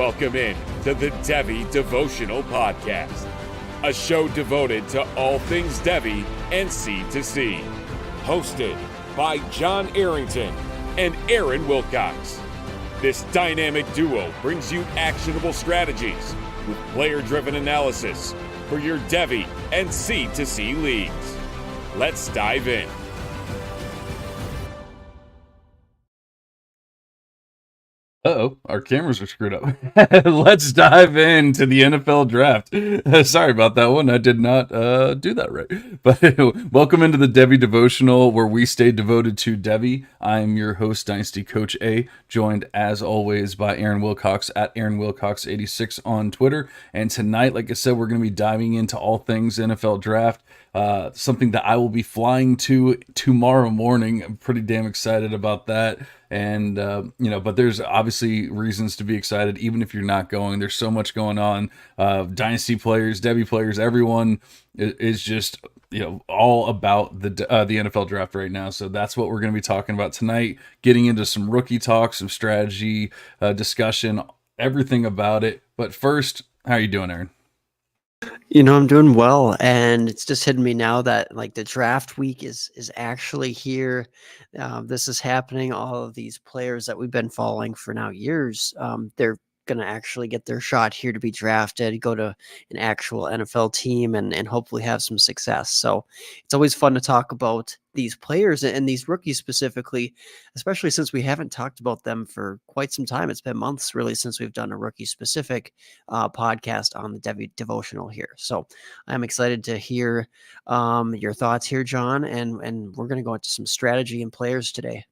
Welcome in to the Devy Devotional Podcast, a show devoted to all things Devy and C2C. Hosted by John Arrington and Aaron Wilcox. This dynamic duo brings you actionable strategies with player-driven analysis for your Devy and C2C leagues. Let's dive in. Uh-oh, our cameras are screwed up. Let's dive into the NFL draft. Sorry about that one. I did not do that right. But welcome into the Devy Devotional, where we stay devoted to Devy. I'm your host, Dynasty Coach A, joined as always by Aaron Wilcox at Aaron Wilcox86 on Twitter. And tonight, like I said, we're going to be diving into all things NFL draft. Something that I will be flying to tomorrow morning. I'm pretty damn excited about that. And, but there's obviously reasons to be excited, even if you're not going. There's so much going on. Dynasty players, Devy players, everyone is just, all about the NFL draft right now. So that's what we're going to be talking about tonight, getting into some rookie talk, some strategy discussion, everything about it. But first, how are you doing, Aaron? I'm doing well, and it's just hitting me now that like the draft week is actually here. This is happening. All of these players that we've been following for now years, they're going to actually get their shot here to be drafted, go to an actual NFL team, and hopefully have some success. So it's always fun to talk about these players and these rookies specifically, especially since we haven't talked about them for quite some time. It's been months really since we've done a rookie specific podcast on the Devotional here. So I'm excited to hear your thoughts here, John, and we're going to go into some strategy and players today.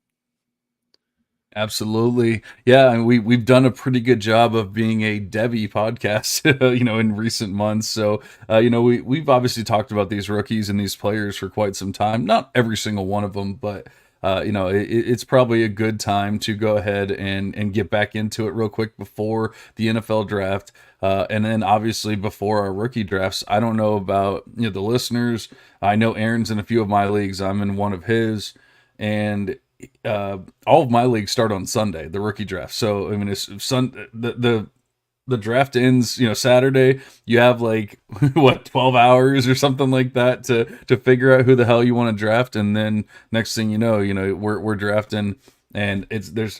Absolutely. Yeah, and we've done a pretty good job of being a Devy podcast, in recent months. So, we've obviously talked about these rookies and these players for quite some time. Not every single one of them, but it's probably a good time to go ahead and get back into it real quick before the NFL draft. And then obviously before our rookie drafts. I don't know about the listeners. I know Aaron's in a few of my leagues. I'm in one of his, and all of my leagues start on Sunday, the rookie draft. So I mean, it's the draft ends, Saturday. You have like 12 hours or something like that to figure out who the hell you want to draft, and then next thing you know, we're drafting. And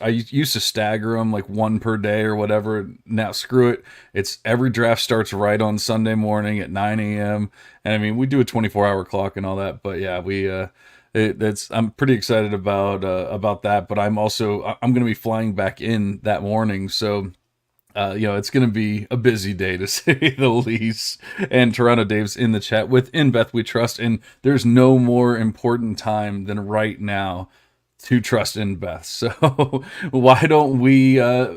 I used to stagger them like one per day or whatever. Now screw it. It's every draft starts right on Sunday morning at 9 a.m. And I mean, we do a 24-hour clock and all that, but yeah, I'm pretty excited about that. But I'm going to be flying back in that morning, so it's going to be a busy day to say the least. And Toronto Dave's in the chat with In Beth We Trust, and there's no more important time than right now to trust in Beth. So why don't we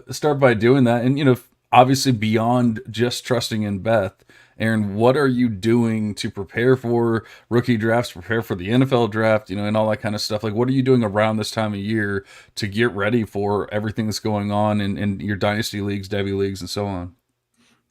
start by doing that? And obviously beyond just trusting in Beth, Aaron, what are you doing to prepare for rookie drafts, prepare for the NFL draft, and all that kind of stuff? Like, what are you doing around this time of year to get ready for everything that's going on in your dynasty leagues, Devy leagues, and so on?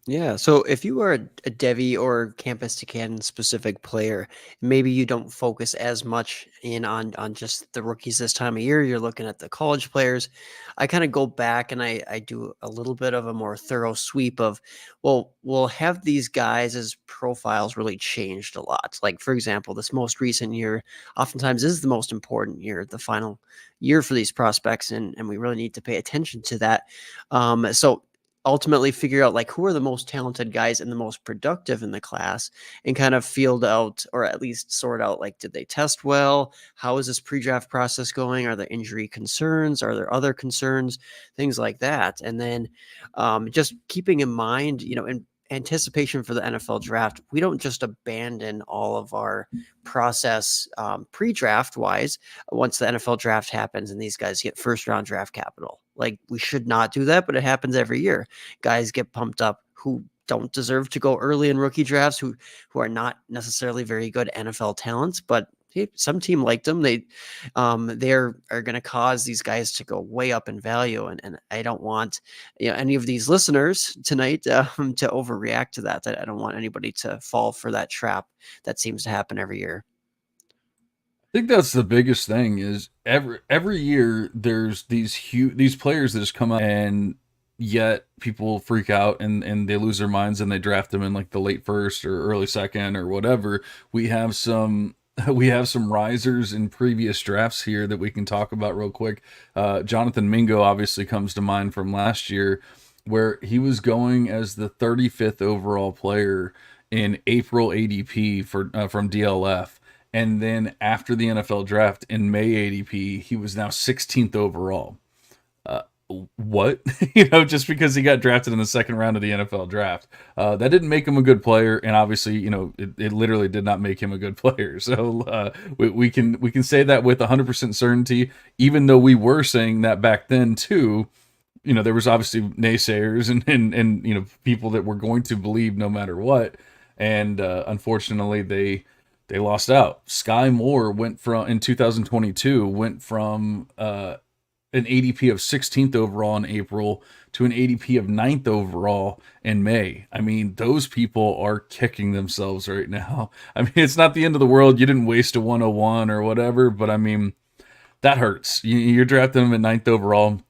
Yeah, so if you are a Devy or Campus to Cannon specific player, maybe you don't focus as much in on just the rookies this time of year. You're looking at the college players. I kind of go back and I do a little bit of a more thorough sweep of, well, we'll have these guys' profiles really changed a lot. Like, for example, this most recent year oftentimes is the most important year, the final year for these prospects, and we really need to pay attention to that. So ultimately figure out like who are the most talented guys and the most productive in the class, and kind of field out, or at least sort out, like, did they test well? How is this pre-draft process going? Are there injury concerns? Are there other concerns? Things like that. And then just keeping in mind, in anticipation for the NFL draft, we don't just abandon all of our process pre-draft wise once the NFL draft happens and these guys get first round draft capital. Like, we should not do that, but it happens every year. Guys get pumped up who don't deserve to go early in rookie drafts, who are not necessarily very good NFL talents, but hey, some team liked them. They're going to cause these guys to go way up in value, and I don't want any of these listeners tonight to overreact to that. I don't want anybody to fall for that trap that seems to happen every year. I think that's the biggest thing is every year there's these players that just come up and yet people freak out and they lose their minds and they draft them in like the late first or early second or whatever. We have some we have some risers in previous drafts here that we can talk about real quick. Jonathan Mingo obviously comes to mind from last year, where he was going as the 35th overall player in April ADP from DLF. And then after the NFL draft in May ADP, he was now 16th overall. What? Just because he got drafted in the second round of the NFL draft, that didn't make him a good player, and obviously, it literally did not make him a good player. So we can say that with 100% certainty, even though we were saying that back then too. There was obviously naysayers and people that were going to believe no matter what, and unfortunately they lost out. Sky Moore went from in 2022 went from an ADP of 16th overall in April to an ADP of 9th overall in May. I mean, those people are kicking themselves right now. I mean, it's not the end of the world. You didn't waste a 101 or whatever, but I mean, that hurts. You're drafting them at 9th overall.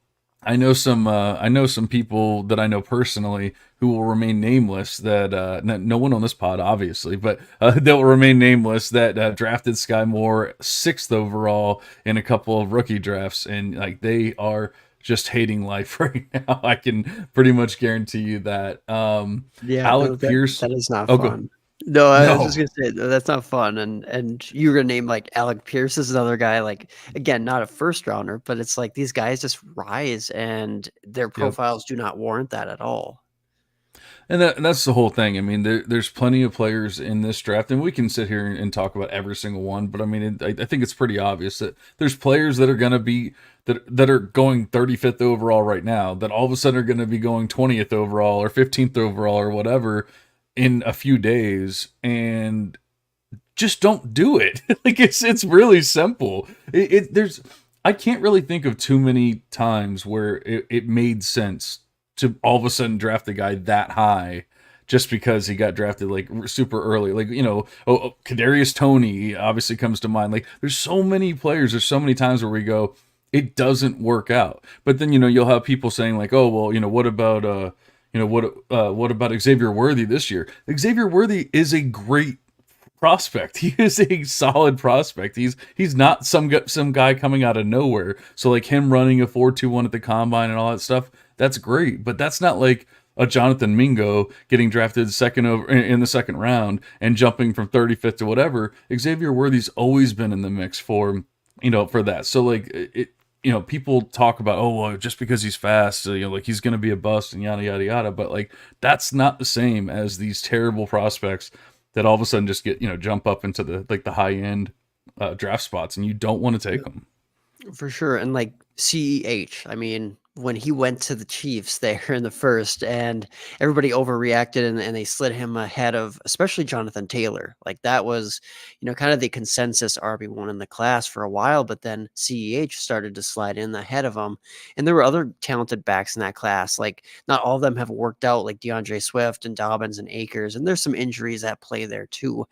I know some people that I know personally who will remain nameless. That no one on this pod, obviously, but that will remain nameless. That drafted Sky Moore 6th overall in a couple of rookie drafts, and like they are just hating life right now. I can pretty much guarantee you that. Yeah, no, Alec Pierce. that is not Oh, fun. No, I was just no. gonna say that's not fun, and you were gonna name like Alec Pierce is another guy, like again, not a first rounder, but it's like these guys just rise and their Yep. profiles do not warrant that at all. And that's the whole thing. I mean, there's plenty of players in this draft, and we can sit here and talk about every single one. But I mean, I think it's pretty obvious that there's players that are going to be that are going 35th overall right now that all of a sudden are going to be going 20th overall or 15th overall or whatever in a few days, and just don't do it. Like it's really simple. There's I can't really think of too many times where it made sense to all of a sudden draft a guy that high just because he got drafted like super early. Like, Kadarius Toney obviously comes to mind. Like there's so many players, there's so many times where we go, it doesn't work out. But then, you'll have people saying like, oh, well, what about Xavier Worthy this year? Xavier Worthy is a great prospect. He is a solid prospect. He's not some guy coming out of nowhere. So like him running a 4.21 at the combine and all that stuff, that's great. But that's not like a Jonathan Mingo getting drafted second over in the second round and jumping from 35th to whatever. Xavier Worthy's always been in the mix for that. So like people talk about, oh, well, just because he's fast, like he's going to be a bust and yada, yada, yada. But like, that's not the same as these terrible prospects that all of a sudden just get, jump up into the high end draft spots, and you don't want to take them. For sure. And like CEH, I mean, when he went to the Chiefs there in the first and everybody overreacted and they slid him ahead of especially Jonathan Taylor. Like that was, kind of the consensus RB1 in the class for a while, but then CEH started to slide in ahead of him. And there were other talented backs in that class. Like not all of them have worked out, like DeAndre Swift and Dobbins and Akers. And there's some injuries at play there too,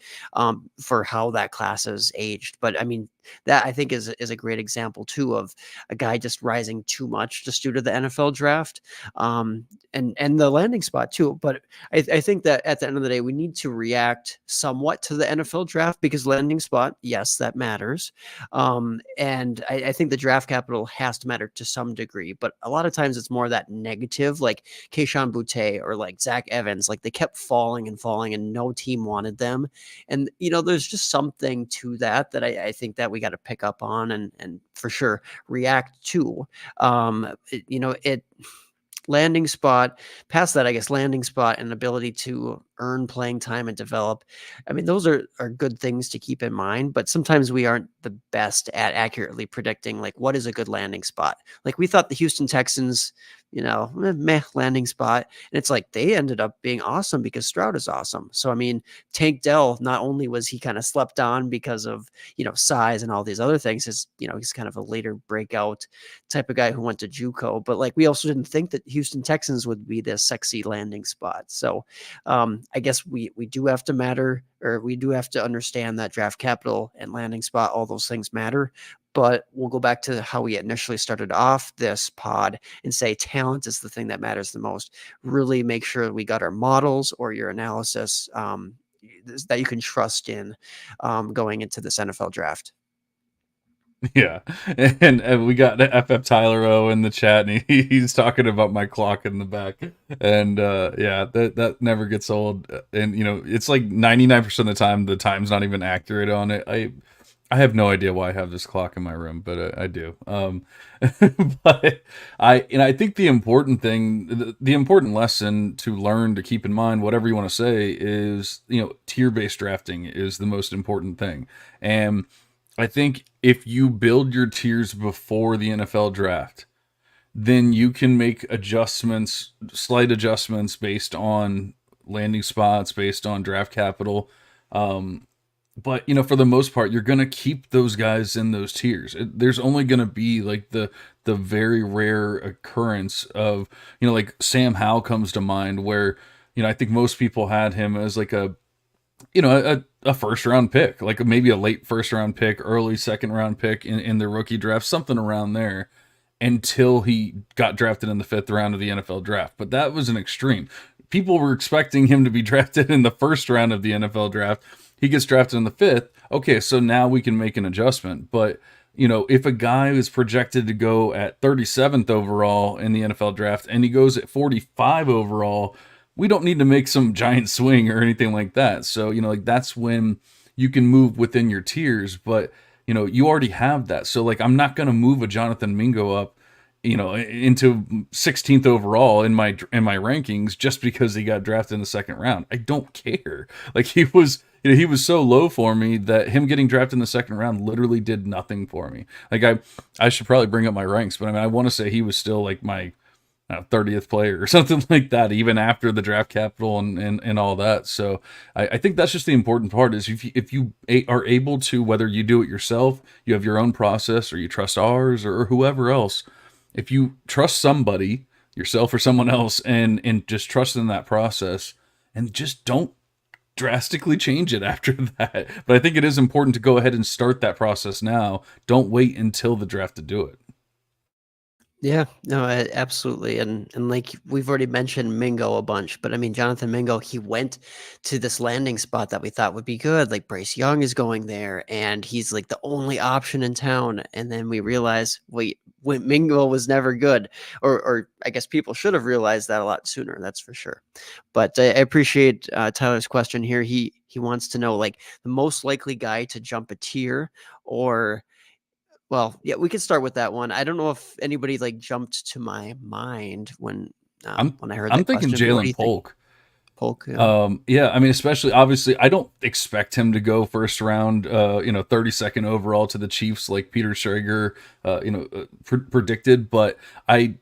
for how that class has aged. But I mean, that I think is a great example too of a guy just rising too much just due to the NFL draft, and the landing spot too. But I think that at the end of the day, we need to react somewhat to the NFL draft because landing spot, yes, that matters, and I think the draft capital has to matter to some degree. But a lot of times it's more that negative, like Kayshon Boutte or like Zach Evans, like they kept falling and falling, and no team wanted them. And there's just something to that I think that we got to pick up on and for sure react to. It landing spot past that, I guess landing spot and ability to earn playing time and develop. I mean, those are good things to keep in mind, but sometimes we aren't the best at accurately predicting like what is a good landing spot. Like we thought the Houston Texans, meh landing spot. And it's like they ended up being awesome because Stroud is awesome. So, I mean, Tank Dell, not only was he kind of slept on because of, size and all these other things, he's kind of a later breakout type of guy who went to JUCO, but like we also didn't think that Houston Texans would be this sexy landing spot. So, I guess we do have to understand that draft capital and landing spot, all those things matter. But we'll go back to how we initially started off this pod and say talent is the thing that matters the most. Really make sure we got our models or your analysis that you can trust in going into this NFL draft. Yeah, and we got FF Tyler O in the chat, and he's talking about my clock in the back, and yeah, that never gets old. And it's like 99% of the time's not even accurate on it. I have no idea why I have this clock in my room, but I do. But I think the important thing, the important lesson to learn, to keep in mind, whatever you want to say, is tier-based drafting is the most important thing. And I think if you build your tiers before the NFL draft, then you can make slight adjustments based on landing spots, based on draft capital. But for the most part, you're gonna keep those guys in those tiers. There's only gonna be like the very rare occurrence of like Sam Howell comes to mind, where I think most people had him as like a first round pick, like maybe a late first round pick, early second round pick in the rookie draft, something around there, until he got drafted in the fifth round of the NFL draft. But that was an extreme. People were expecting him to be drafted in the first round of the NFL draft. He gets drafted in the fifth. Okay, so now we can make an adjustment. But if a guy is projected to go at 37th overall in the NFL draft and he goes at 45 overall, we don't need to make some giant swing or anything like that. So, like that's when you can move within your tiers, but you already have that. So like, I'm not going to move a Jonathan Mingo up, into 16th overall in my rankings just because he got drafted in the second round. I don't care. Like he was so low for me that him getting drafted in the second round literally did nothing for me. Like I should probably bring up my ranks, but I mean, I want to say he was still like my 30th player or something like that, even after the draft capital and all that. So I think that's just the important part, is if you are able to, whether you do it yourself, you have your own process, or you trust ours or whoever else, if you trust somebody, yourself or someone else, and just trust in that process, and just don't drastically change it after that. But I think it is important to go ahead and start that process now. Don't wait until the draft to do it. Yeah, no, absolutely, and like we've already mentioned Mingo a bunch, but I mean Jonathan Mingo, he went to this landing spot that we thought would be good. Like Bryce Young is going there, and he's like the only option in town. And then we realize, wait, when Mingo was never good, or I guess people should have realized that a lot sooner. That's for sure. But I appreciate Tyler's question here. He wants to know like the most likely guy to jump a tier, or well, yeah, we could start with that one. I don't know if anybody like jumped to my mind I'm when I heard I'm that thinking question. But what do Jalen you think, Polk. Polk? Yeah. Yeah, I mean, especially obviously, I don't expect him to go first round, 32nd overall to the Chiefs like Peter Schrager, predicted, but I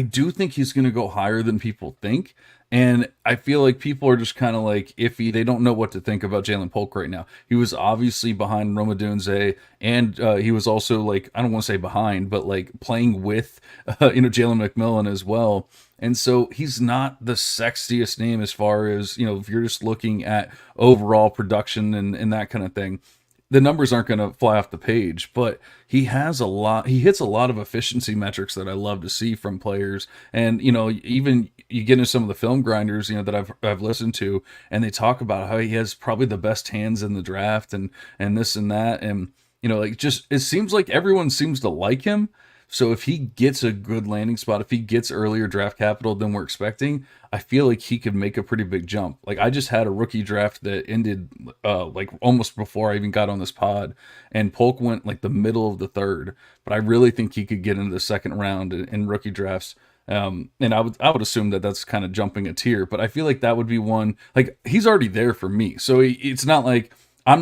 do think he's going to go higher than people think. And I feel like people are just kind of like iffy. They don't know what to think about Jalen Polk right now. He was obviously behind Roma Dunze, and he was also like, I don't want to say behind, but like playing with, Jalen McMillan as well. And so he's not the sexiest name as far as, if you're just looking at overall production and that kind of thing. The numbers aren't going to fly off the page, but he hits a lot of efficiency metrics that I love to see from players. And, even you get into some of the film grinders, that I've listened to, and they talk about how he has probably the best hands in the draft and this and that. And, like just, it seems like everyone seems to like him. So if he gets a good landing spot, if he gets earlier draft capital than we're expecting, I feel like he could make a pretty big jump. Like I just had a rookie draft that ended like almost before I even got on this pod, and Polk went like the middle of the third. But I really think he could get into the second round in rookie drafts. And I would assume that that's kind of jumping a tier, but I feel like that would be one, like he's already there for me. So it's not like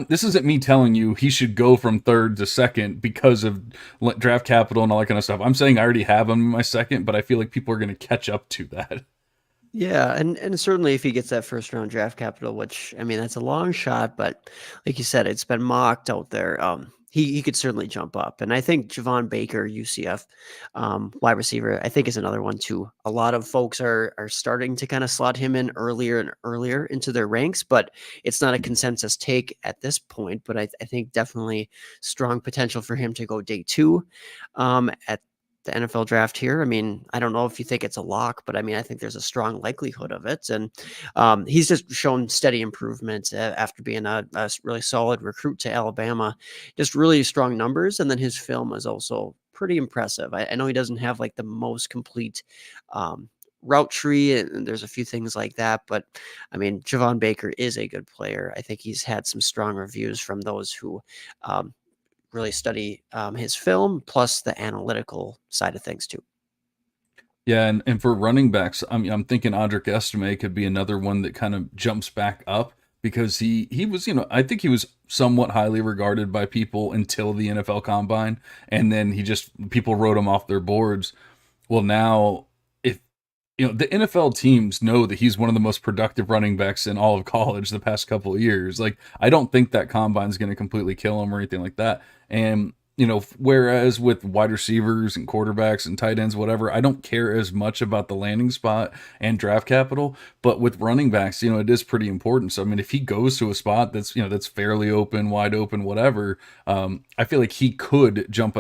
this isn't me telling you he should go from third to second because of draft capital and all that kind of stuff. I'm saying I already have him in my second, but I feel like people are going to catch up to that. Yeah, and certainly if he gets that first round draft capital, which I mean that's a long shot, but like you said, it's been mocked out there. he could certainly jump up. And I think Javon Baker, UCF wide receiver, I think is another one too. A lot of folks are starting to kind of slot him in earlier and earlier into their ranks, but it's not a consensus take at this point. But I think definitely strong potential for him to go day two at the NFL draft here. I mean, I don't know if you think it's a lock, but I mean, I think there's a strong likelihood of it. And he's just shown steady improvement after being a really solid recruit to Alabama, just really strong numbers. And then his film is also pretty impressive. I know he doesn't have like the most complete route tree, and there's a few things like that. But I mean, Javon Baker is a good player. I think he's had some strong reviews from those who really study his film, plus the analytical side of things too. Yeah, and for running backs, I'm thinking Audric Estime could be another one that kind of jumps back up because he was, I think he was somewhat highly regarded by people until the NFL Combine, and then people wrote him off their boards. Well, now if the NFL teams know that he's one of the most productive running backs in all of college the past couple of years. Like, I don't think that combine's going to completely kill him or anything like that. And whereas with wide receivers and quarterbacks and tight ends, whatever, I don't care as much about the landing spot and draft capital. But with running backs, it is pretty important. So I mean, if he goes to a spot that's fairly open, wide open, whatever, I feel like he could jump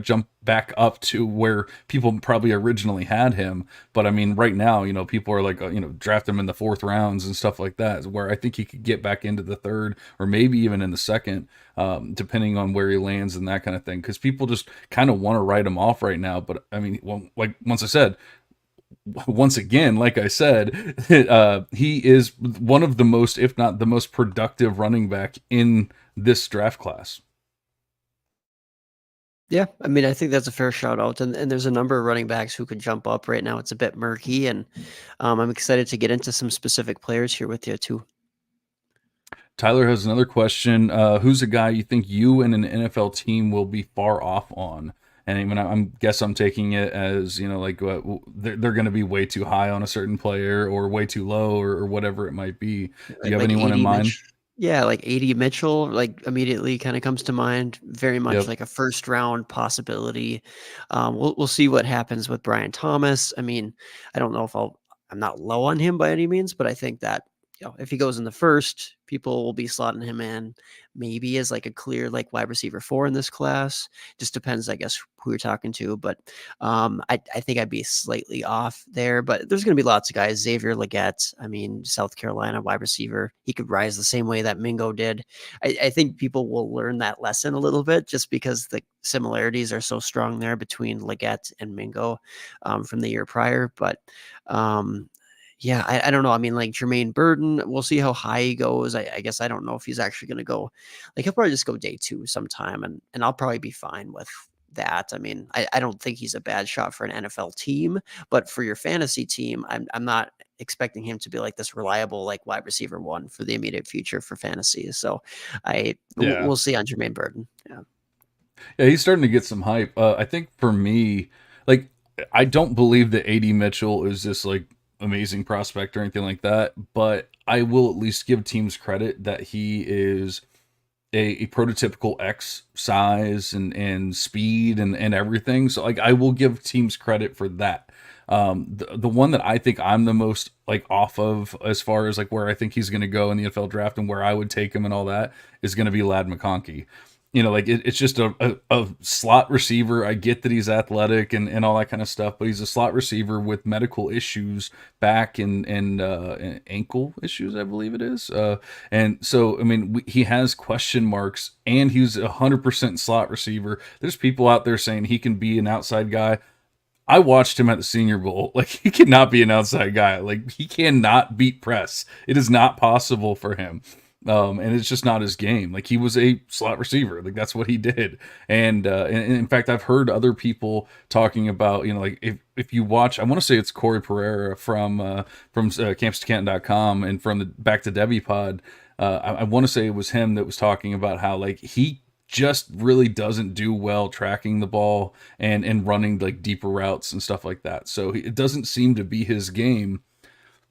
jump back up to where people probably originally had him. But I mean, right now, people are like, draft him in the fourth rounds and stuff like that, where I think he could get back into the third or maybe even in the second, depending on where he lands and that kind of thing. Because people just kind of want to write him off right now. But I mean, well, once again, like I said, he is one of the most, if not the most productive running back in this draft class. Yeah, I mean, I think that's a fair shout out, and there's a number of running backs who could jump up right now. It's a bit murky, and I'm excited to get into some specific players here with you too. Tyler has another question. Who's a guy you think you and an NFL team will be far off on? And even I'm taking it as like they're going to be way too high on a certain player or way too low or whatever it might be. Do you have Like anyone in 80 mind? Mitch, yeah, like 80 Mitchell, like immediately kind of comes to mind. Very much Yep. like a first round possibility. We'll see what happens with Brian Thomas. I mean, I don't know if I'm not low on him by any means, but I think that if he goes in the first, people will be slotting him in maybe as like a clear like wide receiver 4 in this class. Just depends, I guess, who you're talking to. But I think I'd be slightly off there. But there's going to be lots of guys. Xavier Legette, I mean, South Carolina wide receiver. He could rise the same way that Mingo did. I think people will learn that lesson a little bit just because the similarities are so strong there between Legette and Mingo from the year prior. But yeah, I don't know. I mean, like Jermaine Burton, we'll see how high he goes. I guess I don't know if he's actually going to go. Like he'll probably just go day 2 sometime, and I'll probably be fine with that. I mean, I don't think he's a bad shot for an NFL team, but for your fantasy team, I'm not expecting him to be like this reliable like wide receiver 1 for the immediate future for fantasy. So Yeah. we'll see on Jermaine Burton. Yeah. Yeah, he's starting to get some hype. I think for me, like, I don't believe that AD Mitchell is this like amazing prospect or anything like that, but I will at least give teams credit that he is a prototypical X size and speed and everything. So like I will give teams credit for that. The one that I think I'm the most like off of as far as like where I think he's going to go in the NFL draft and where I would take him and all that is going to be Lad McConkey. Like it's just a slot receiver. I get that he's athletic and all that kind of stuff, but he's a slot receiver with medical issues, back and ankle issues, I believe it is. And so, I mean, he has question marks, and he's 100% slot receiver. There's people out there saying he can be an outside guy. I watched him at the Senior Bowl. Like, he cannot be an outside guy. Like, he cannot beat press. It is not possible for him. And it's just not his game. Like, he was a slot receiver. Like, that's what he did. And in fact, I've heard other people talking about, like if you watch, I want to say it's Corey Pereira from CampusToCanton.com and from the Back to Devy pod. I want to say it was him that was talking about how like he just really doesn't do well tracking the ball and running like deeper routes and stuff like that. So it doesn't seem to be his game.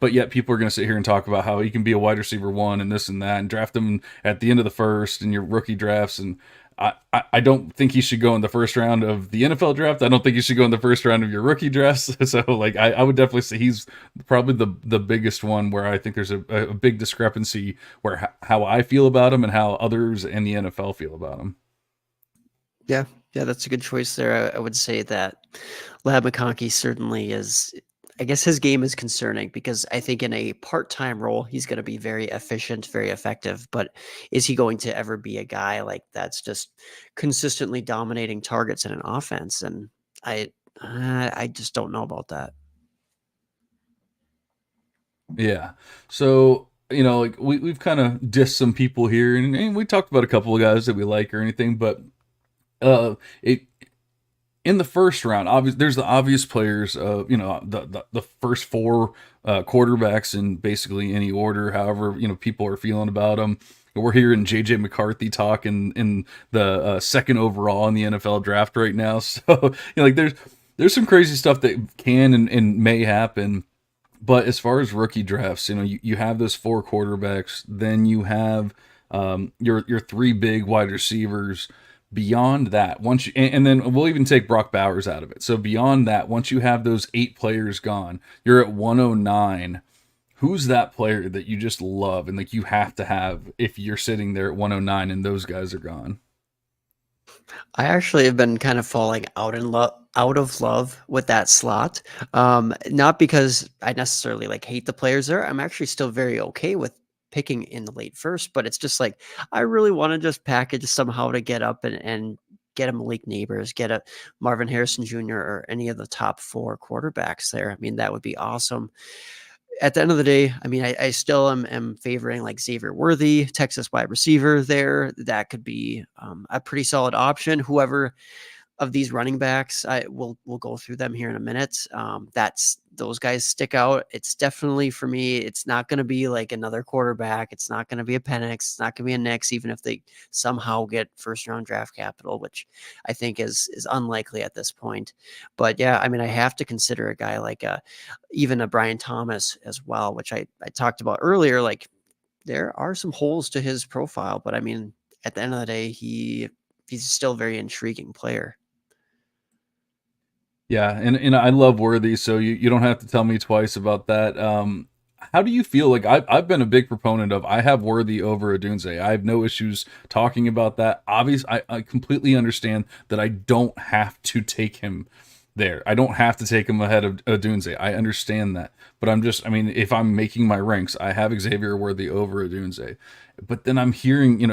but yet people are going to sit here and talk about how he can be a wide receiver one and this and that, and draft him at the end of the first in your rookie drafts. And I don't think he should go in the first round of the NFL draft. I don't think he should go in the first round of your rookie drafts. So like I would definitely say he's probably the biggest one where I think there's a big discrepancy where how I feel about him and how others in the NFL feel about him. Yeah, yeah, that's a good choice there. I would say that Lab McConkey certainly is. I guess his game is concerning because I think in a part-time role, he's going to be very efficient, very effective. But is he going to ever be a guy like that's just consistently dominating targets in an offense? And I just don't know about that. Yeah. So, like we've kind of dissed some people here, and we talked about a couple of guys that we like or anything, but it in the first round, there's the obvious players. The first four quarterbacks in basically any order. However, people are feeling about them. We're hearing JJ McCarthy talk in the second overall in the NFL draft right now. So, like there's some crazy stuff that can and may happen. But as far as rookie drafts, you have those four quarterbacks, then you have your three big wide receivers. Beyond that, once you, and then we'll even take Brock Bowers out of it. So beyond that, once you have those 8 players gone, you're at 109. Who's that player that you just love and like you have to have if you're sitting there at 109 and those guys are gone? I actually have been kind of falling out of love with that slot. Not because I necessarily like hate the players there. I'm actually still very okay with picking in the late first, but it's just like I really want to just package somehow to get up and get a Malik Neighbors, get a Marvin Harrison Jr. or any of the top 4 quarterbacks there. I mean, that would be awesome. At the end of the day, I mean, I still am favoring like Xavier Worthy, Texas wide receiver there. That could be a pretty solid option. Whoever of these running backs, we'll go through them here in a minute. That's those guys stick out. It's definitely for me. It's not going to be like another quarterback. It's not going to be a Penix. It's not going to be a Nix, even if they somehow get first round draft capital, which I think is unlikely at this point. But yeah, I mean, I have to consider a guy like even a Brian Thomas as well, which I talked about earlier. Like there are some holes to his profile, but I mean, at the end of the day, he's still a very intriguing player. Yeah, and I love Worthy, so you don't have to tell me twice about that. How do you feel? Like I've been a big proponent of I have Worthy over Odunze. I have no issues talking about that. Obviously, I completely understand that I don't have to take him there. I don't have to take him ahead of Odunze. I understand that. But I mean, if I'm making my ranks, I have Xavier Worthy over Odunze. But then I'm hearing,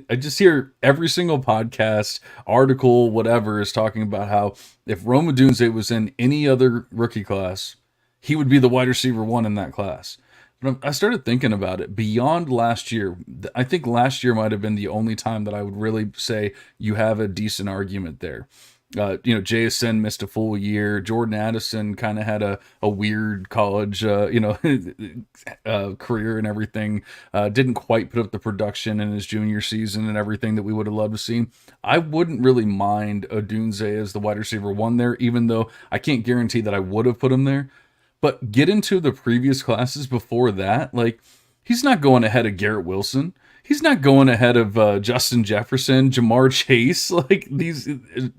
I just hear every single podcast, article, whatever is talking about how if Rome Odunze was in any other rookie class, he would be the wide receiver one in that class. But I started thinking about it beyond last year. I think last year might have been the only time that I would really say you have a decent argument there. JSN missed a full year. Jordan Addison kind of had a weird college, career and everything. Didn't quite put up the production in his junior season and everything that we would have loved to see. I wouldn't really mind Odunze as the wide receiver one there, even though I can't guarantee that I would have put him there. But get into the previous classes before that, like he's not going ahead of Garrett Wilson. He's not going ahead of Justin Jefferson, Jamar Chase, like these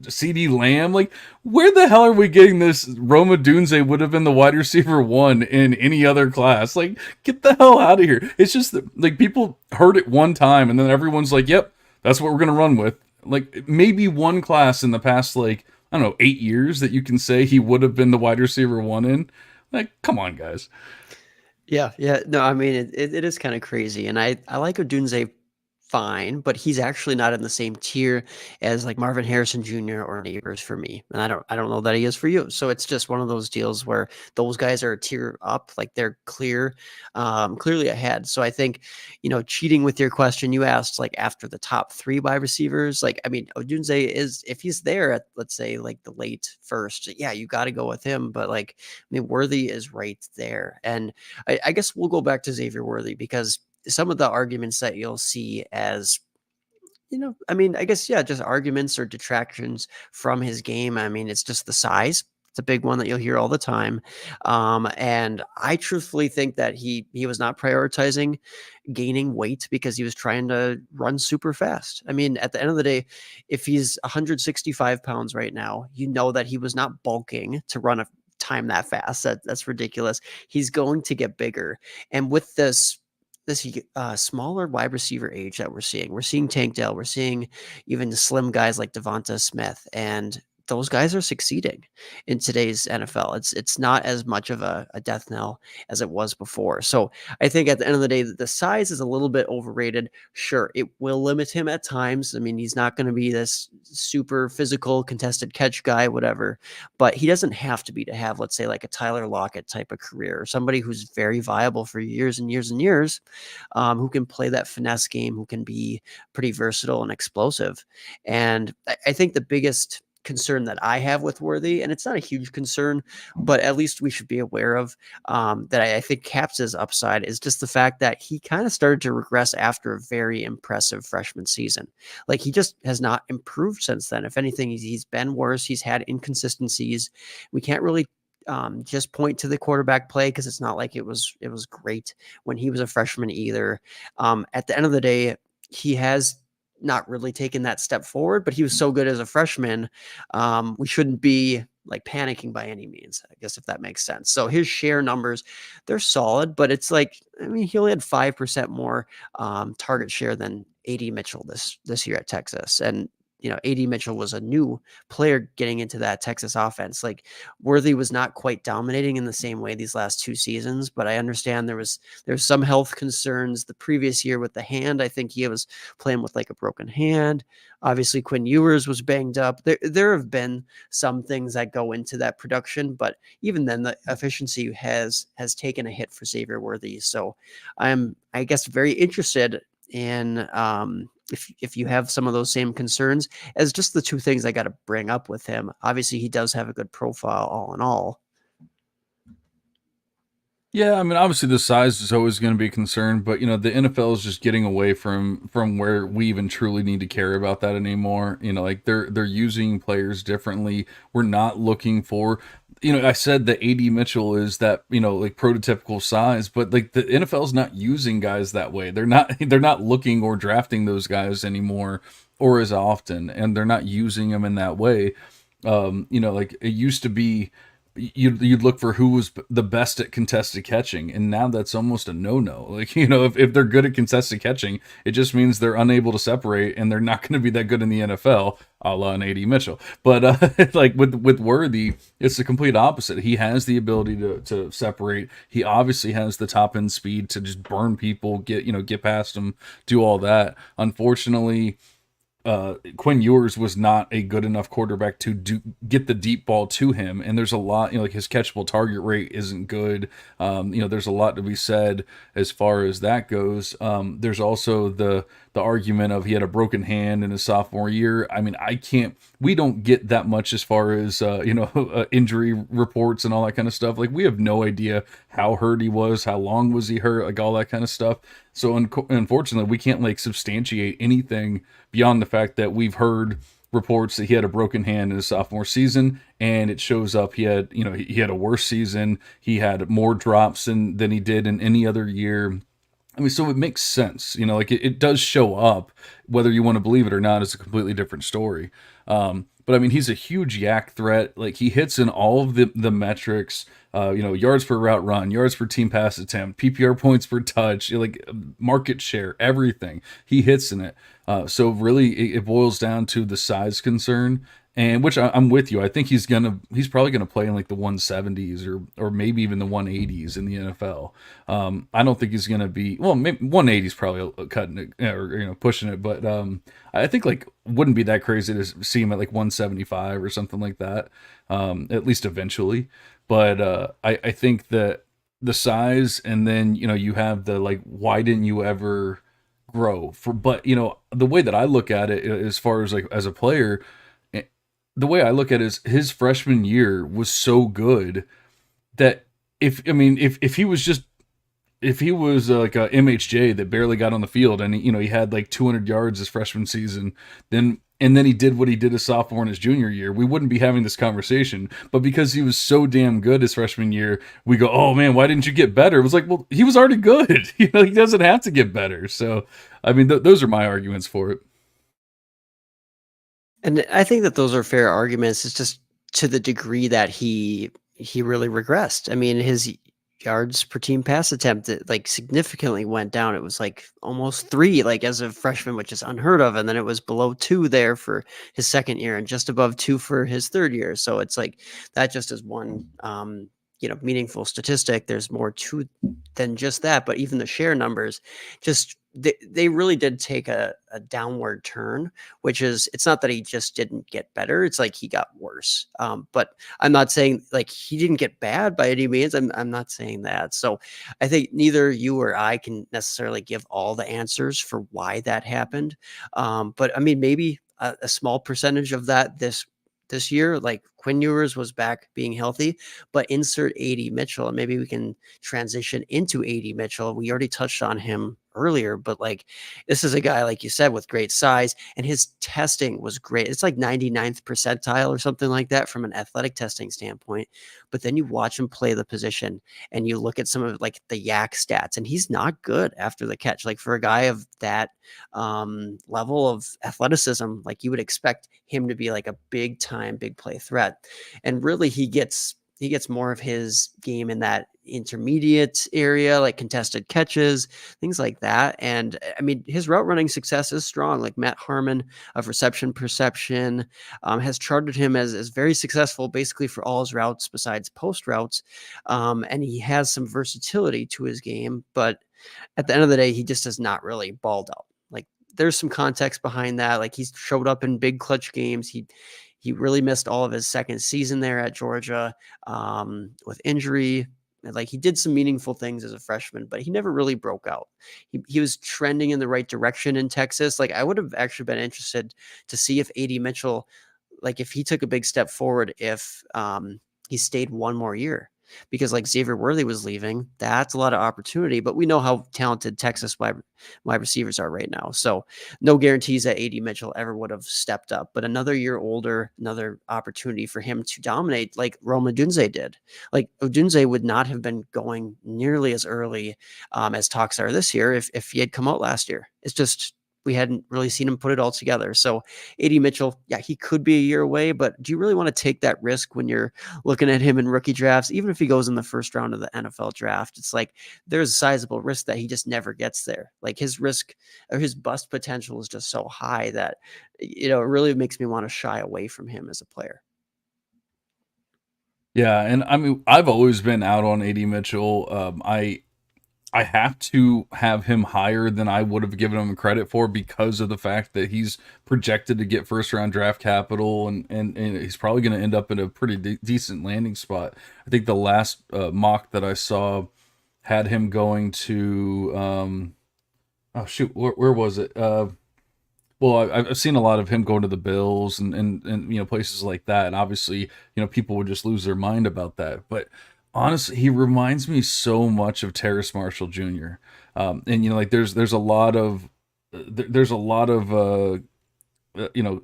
CD Lamb. Like, where the hell are we getting this? Roma Dunze would have been the wide receiver one in any other class. Like, get the hell out of here. It's just like people heard it one time and then everyone's like, yep, that's what we're going to run with. Like, maybe one class in the past, like, I don't know, 8 years that you can say he would have been the wide receiver one in. Like, come on, guys. Yeah, yeah. No, I mean it is kind of crazy, and I like Odunze fine, but he's actually not in the same tier as like Marvin Harrison Jr. or Neighbors for me, and I don't know that he is for you. So it's just one of those deals where those guys are a tier up, like they're clearly ahead. So I think cheating with your question, you asked like after the top 3 wide receivers, like I mean Odunze is if he's there at let's say like the late first, yeah, you got to go with him, but like I mean Worthy is right there, and I guess we'll go back to Xavier Worthy because some of the arguments that you'll see as I mean, I guess, yeah, just arguments or detractions from his game. I mean, it's just the size. It's a big one that you'll hear all the time. And I truthfully think that he was not prioritizing gaining weight because he was trying to run super fast. I mean, at the end of the day, if he's 165 pounds right now, you know that he was not bulking to run a time that fast. That's ridiculous. He's going to get bigger. And with this smaller wide receiver age that we're seeing Tank Dell, we're seeing even the slim guys like Devonta Smith, and those guys are succeeding in today's NFL. It's not as much of a death knell as it was before. So I think at the end of the day, the size is a little bit overrated. Sure, it will limit him at times. I mean, he's not going to be this super physical contested catch guy, whatever, but he doesn't have to be to have, let's say, like a Tyler Lockett type of career, or somebody who's very viable for years and years and years, who can play that finesse game, who can be pretty versatile and explosive. And I think the biggest concern that I have with Worthy, and it's not a huge concern, but at least we should be aware of, that I think caps his upside, is just the fact that he kind of started to regress after a very impressive freshman season. Like, he just has not improved since then. If anything, he's been worse. He's had inconsistencies. We can't really just point to the quarterback play, because it's not like it was great when he was a freshman either. At the end of the day, he has not really taken that step forward, but he was so good as a freshman. We shouldn't be like panicking by any means, I guess, if that makes sense. So his share numbers, they're solid, but it's like, I mean, he only had 5% more target share than AD Mitchell this year at Texas. And AD Mitchell was a new player getting into that Texas offense. Like, Worthy was not quite dominating in the same way these last 2 seasons, but I understand there's some health concerns the previous year with the hand. I think he was playing with like a broken hand. Obviously, Quinn Ewers was banged up. There have been some things that go into that production, but even then, the efficiency has taken a hit for Xavier Worthy. So I'm, I guess, very interested in if you have some of those same concerns as just the 2 things I got to bring up with him. Obviously, he does have a good profile all in all. Yeah, I mean, obviously the size is always going to be a concern, but the NFL is just getting away from where we even truly need to care about that anymore. Like they're using players differently. We're not looking for, I said that AD Mitchell is that, like prototypical size, but like the NFL's not using guys that way. They're not looking or drafting those guys anymore or as often, and they're not using them in that way. Like it used to be, you'd look for who was the best at contested catching, and now that's almost a no-no. Like, if they're good at contested catching, it just means they're unable to separate, and they're not going to be that good in the NFL, a la an AD Mitchell. But like with Worthy, it's the complete opposite. He has the ability to separate. He obviously has the top end speed to just burn people, get past them, do all that. Unfortunately, Quinn Ewers was not a good enough quarterback to get the deep ball to him, and there's a lot, like his catchable target rate isn't good. There's a lot to be said as far as that goes. There's also the argument of he had a broken hand in his sophomore year. I mean, we don't get that much as far as injury reports and all that kind of stuff. Like, we have no idea how hurt he was, how long was he hurt, like all that kind of stuff. So unfortunately, we can't like substantiate anything beyond the fact that we've heard reports that he had a broken hand in his sophomore season, and it shows up he had a worse season. He had more drops than he did in any other year. I mean, so it makes sense, like it does show up. Whether you want to believe it or not is a completely different story. But I mean, he's a huge yak threat. Like, he hits in all of the metrics. Yards per route run, yards per team pass attempt, PPR points per touch, like market share, everything. He hits in it. So really, it boils down to the size concern, and which I'm with you. I think he's probably gonna play in like the 170s or maybe even the 180s in the NFL. I don't think he's gonna be, well, maybe 180s probably cutting it or pushing it, but I think like wouldn't be that crazy to see him at like 175 or something like that, at least eventually. But I think that the size, and then you have the like, why didn't you ever grow? But the way that I look at it, as far as like as a player, the way I look at it is his freshman year was so good that if he was like a MHJ that barely got on the field, and he had like 200 yards his freshman season, then and then he did what he did his sophomore and his junior year, we wouldn't be having this conversation. But because he was so damn good his freshman year, we go, oh man, why didn't you get better? It was like, well, he was already good. He doesn't have to get better. So, I mean, those are my arguments for it. And I think that those are fair arguments. It's just to the degree that he really regressed. I mean, his yards per team pass attempt like significantly went down. It was like almost 3 like as a freshman, which is unheard of, and then it was below 2 there for his second year and just above 2 for his third year. So it's like that just is one meaningful statistic. There's more to than just that, but even the share numbers just they really did take a downward turn, which is it's not that he just didn't get better. It's like he got worse. But I'm not saying like he didn't get bad by any means. I'm not saying that. So I think neither you or I can necessarily give all the answers for why that happened. But I mean, maybe a small percentage of that this year, like Quinn Ewers was back being healthy, but insert AD Mitchell, and maybe we can transition into AD Mitchell. We already touched on him earlier, but like this is a guy, like you said, with great size, and his testing was great. It's like 99th percentile or something like that from an athletic testing standpoint. But then you watch him play the position and you look at some of like the yak stats, and he's not good after the catch. Like for a guy of that level of athleticism, like you would expect him to be like a big time, big play threat. And really he gets more of his game in that intermediate area, like contested catches, things like that. And I mean, his route running success is strong. Like Matt Harmon of Reception Perception has charted him as very successful basically for all his routes besides post routes. And he has some versatility to his game, but at the end of the day, he just has not really balled out. Like there's some context behind that. Like he's showed up in big clutch games. He really missed all of his second season there at Georgia with injury. Like he did some meaningful things as a freshman, but he never really broke out. He was trending in the right direction in Texas. Like I would have actually been interested to see if AD Mitchell, like if he took a big step forward, if he stayed one more year. Because like Xavier Worthy was leaving, that's a lot of opportunity. But we know how talented Texas wide receivers are right now. So no guarantees that AD Mitchell ever would have stepped up. But another year older, another opportunity for him to dominate like Rome Odunze did. Like Odunze would not have been going nearly as early as talks are this year if he had come out last year. It's just we hadn't really seen him put it all together. So AD Mitchell, yeah, he could be a year away, but do you really want to take that risk when you're looking at him in rookie drafts? Even if he goes in the first round of the NFL draft, it's like there's a sizable risk that he just never gets there. Like his risk or his bust potential is just so high that, it really makes me want to shy away from him as a player. Yeah, and I mean, I've always been out on AD Mitchell. I have to have him higher than I would have given him credit for because of the fact that he's projected to get first round draft capital, and he's probably going to end up in a pretty decent landing spot. I think the last mock that I saw had him going to oh shoot, where was it? Well, I've seen a lot of him going to the Bills and places like that, and obviously people would just lose their mind about that, but honestly, he reminds me so much of Terrace Marshall Jr. And like there's a lot of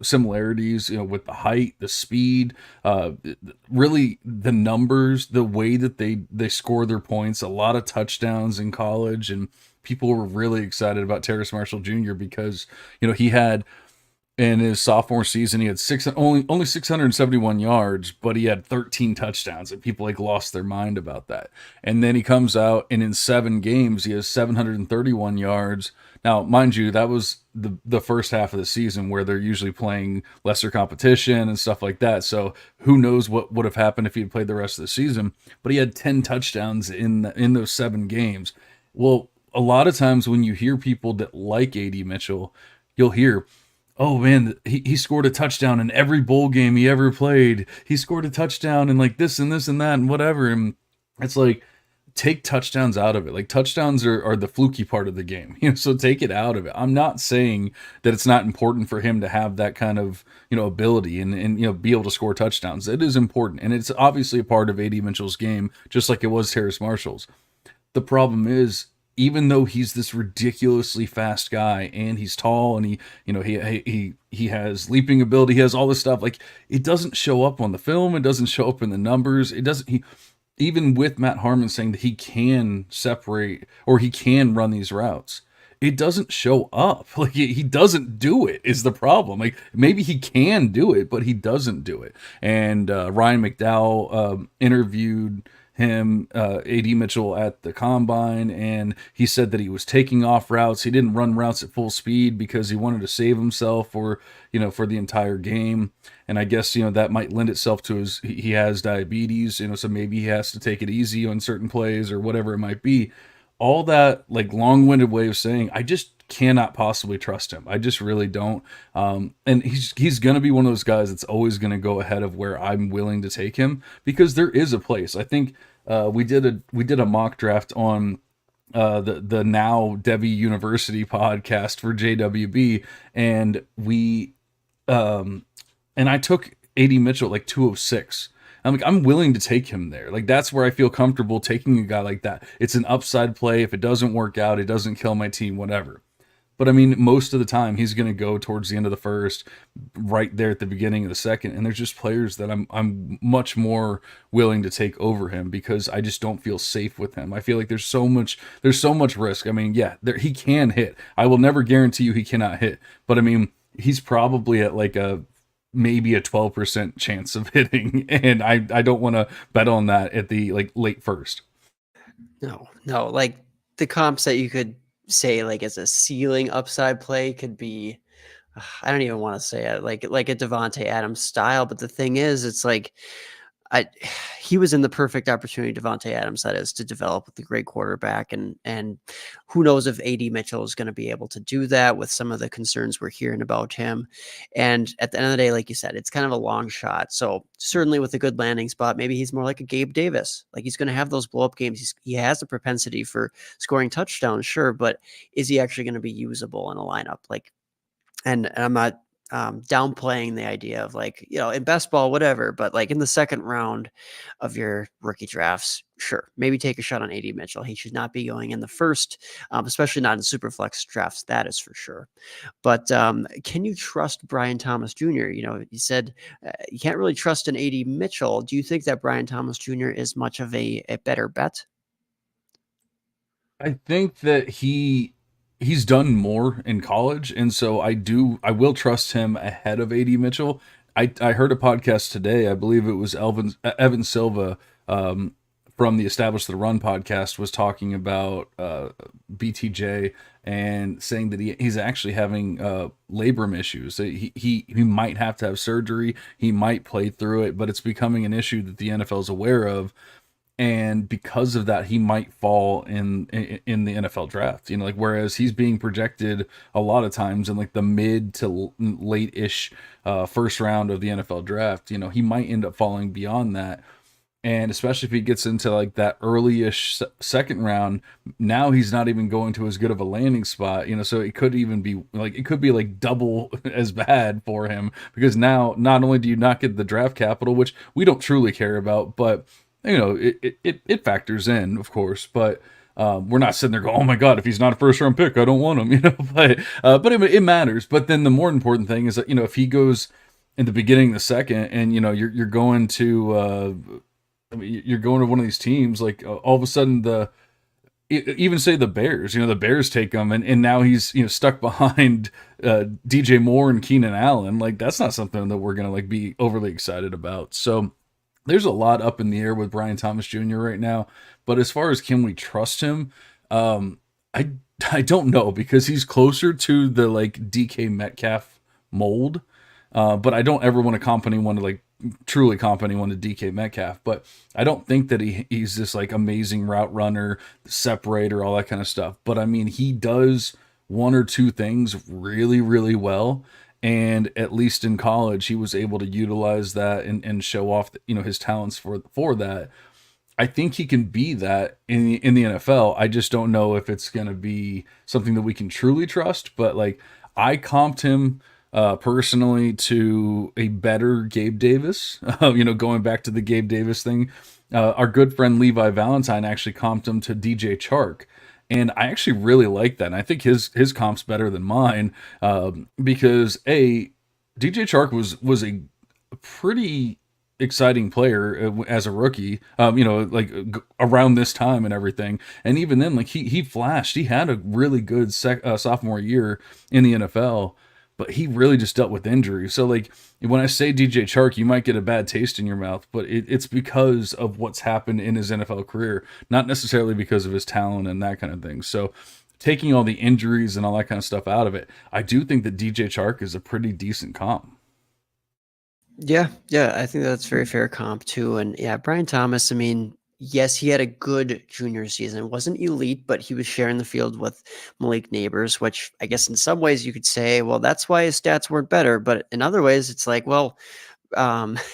similarities with the height, the speed, really the numbers, the way that they score their points, a lot of touchdowns in college, and people were really excited about Terrace Marshall Jr. because he had. In his sophomore season, he had only 671 yards, but he had 13 touchdowns, and people lost their mind about that. And then he comes out, and in 7 games, he has 731 yards. Now, mind you, that was the first half of the season where they're usually playing lesser competition and stuff like that. So who knows what would have happened if he had played the rest of the season? But he had 10 touchdowns in those 7 games. Well, a lot of times when you hear people that like AD Mitchell, you'll hear, oh man, he scored a touchdown in every bowl game he ever played. He scored a touchdown in like this and this and that and whatever. And it's like, take touchdowns out of it. Like touchdowns are the fluky part of the game, so take it out of it. I'm not saying that it's not important for him to have that kind of, ability and be able to score touchdowns. It is important. And it's obviously a part of AD Mitchell's game, just like it was Terrace Marshall's. The problem is even though he's this ridiculously fast guy and he's tall and he has leaping ability, he has all this stuff, like it doesn't show up on the film, it doesn't show up in the numbers, it doesn't he even with Matt Harmon saying that he can separate or he can run these routes, it doesn't show up. Like he doesn't do it is the problem. Like maybe he can do it, but he doesn't do it. And Ryan McDowell interviewed him, AD Mitchell, at the combine, and he said that he was taking off routes. He didn't run routes at full speed because he wanted to save himself for the entire game. And I guess that might lend itself to he has diabetes, so maybe he has to take it easy on certain plays or whatever it might be. All that like long-winded way of saying I just cannot possibly trust him. I just really don't. And he's going to be one of those guys that's always going to go ahead of where I'm willing to take him, because there is a place. I think we did a mock draft on the now Devy University podcast for JWB, and I took AD Mitchell like 206. I'm like, I'm willing to take him there. Like, that's where I feel comfortable taking a guy like that. It's an upside play. If it doesn't work out, it doesn't kill my team, whatever. But I mean, most of the time he's going to go towards the end of the first, right there at the beginning of the second. And there's just players that I'm much more willing to take over him because I just don't feel safe with him. I feel like there's so much risk. I mean, yeah, he can hit. I will never guarantee you he cannot hit. But I mean, he's probably at like maybe a 12% chance of hitting, and I don't want to bet on that at the like late first. No, like the comps that you could say like as a ceiling upside play could be, I don't even want to say it, like a Devontae Adams style. But the thing is, it's like he was in the perfect opportunity, Devontae Adams, that is, to develop with the great quarterback, and who knows if AD Mitchell is going to be able to do that with some of the concerns we're hearing about him. And at the end of the day, like you said, it's kind of a long shot. So certainly with a good landing spot, maybe he's more like a Gabe Davis. Like he's going to have those blow up games. He has a propensity for scoring touchdowns, sure, but is he actually going to be usable in a lineup? Like, and I'm not downplaying the idea of like, in best ball, whatever, but like in the second round of your rookie drafts, sure, maybe take a shot on AD Mitchell. He should not be going in the first, especially not in super flex drafts. That is for sure. But can you trust Brian Thomas Jr.? You said you can't really trust an AD Mitchell. Do you think that Brian Thomas Jr. is much of a better bet? I think that he's done more in college, and so I will trust him ahead of AD Mitchell. I heard a podcast today, I believe it was Evan Silva from the Establish the Run podcast, was talking about BTJ and saying that he's actually having labrum issues. He might have to have surgery, he might play through it, but it's becoming an issue that the NFL is aware of. And because of that, he might fall in the NFL draft. Like, whereas he's being projected a lot of times in like the mid to late-ish first round of the NFL draft, he might end up falling beyond that. And especially if he gets into like that early-ish second round, now he's not even going to as good of a landing spot. So it could even be like double as bad for him, because now not only do you not get the draft capital, which we don't truly care about, but it factors in, of course, but we're not sitting there going, oh my God, if he's not a first round pick, I don't want him, but it matters. But then the more important thing is that, if he goes in the beginning of the second and, you're going to one of these teams, like all of a sudden even say the Bears, the Bears take him and now he's, stuck behind DJ Moore and Keenan Allen. Like, that's not something that we're going to like be overly excited about. So there's a lot up in the air with Brian Thomas Jr. right now, but as far as can we trust him, I don't know, because he's closer to the like DK Metcalf mold, but I don't ever want to comp anyone to like truly comp anyone to DK Metcalf. But I don't think that he's this like amazing route runner, separator, all that kind of stuff. But I mean, he does one or two things really, really well. And at least in college, he was able to utilize that and show off, his talents for that. I think he can be that in the NFL. I just don't know if it's going to be something that we can truly trust. But like, I comped him personally to a better Gabe Davis. Going back to the Gabe Davis thing, our good friend Levi Valentine actually comped him to DJ Chark. And I actually really like that. And I think his comp's better than mine, because DJ Chark was a pretty exciting player as a rookie, like around this time and everything. And even then, like he flashed. He had a really good sophomore year in the NFL, but he really just dealt with injury. So like when I say DJ Chark, you might get a bad taste in your mouth, but it's because of what's happened in his NFL career, not necessarily because of his talent and that kind of thing. So taking all the injuries and all that kind of stuff out of it, I do think that DJ Chark is a pretty decent comp. Yeah, yeah, I think that's very fair comp too. And yeah, Brian Thomas, I mean, yes, he had a good junior season. It wasn't elite, but he was sharing the field with Malik Neighbors, which I guess in some ways you could say, well, that's why his stats weren't better. But in other ways, it's like, well,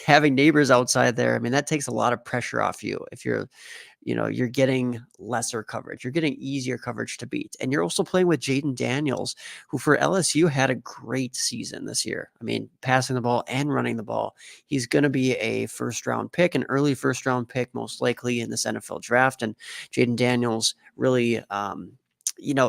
having Neighbors outside there, I mean, that takes a lot of pressure off you if you're getting lesser coverage. You're getting easier coverage to beat. And you're also playing with Jaden Daniels, who for LSU had a great season this year. I mean, passing the ball and running the ball. He's going to be a first round pick, an early first round pick, most likely in this NFL draft. And Jaden Daniels really,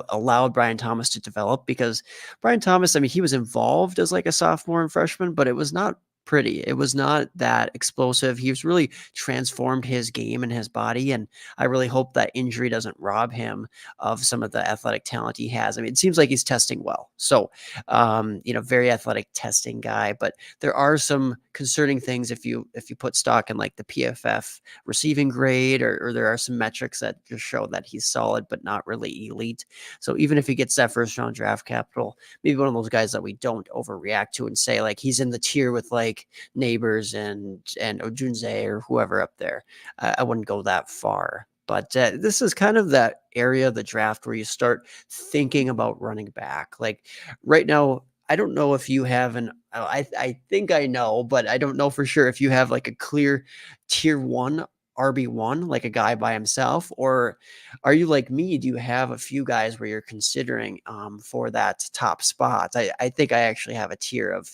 allowed Brian Thomas to develop, because Brian Thomas, I mean, he was involved as like a sophomore and freshman, but it was not pretty. It was not that explosive. He's really transformed his game and his body. And I really hope that injury doesn't rob him of some of the athletic talent he has. I mean, it seems like he's testing well. So, very athletic testing guy, but there are some concerning things if you put stock in like the PFF receiving grade, or there are some metrics that just show that he's solid, but not really elite. So even if he gets that first round draft capital, maybe one of those guys that we don't overreact to and say like he's in the tier with like Neighbors and Ojunze or whoever up there. I wouldn't go that far. But this is kind of that area of the draft where you start thinking about running back. Like right now, I don't know if you have I think I know, but I don't know for sure if you have like a clear tier one RB1, like a guy by himself, or are you like me? Do you have a few guys where you're considering for that top spot? I think I actually have a tier of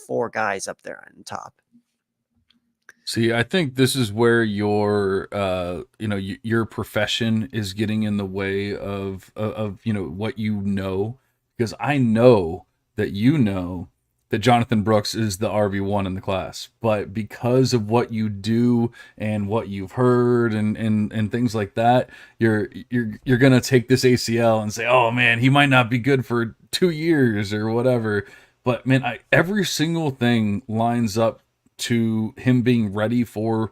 4 guys up there on top. See, I think this is where your profession is getting in the way of what because I know that Jonathan Brooks is the RB1 in the class, but because of what you do and what you've heard and things like that, you're gonna take this ACL and say, oh man, he might not be good for 2 years or whatever. But man, every single thing lines up to him being ready for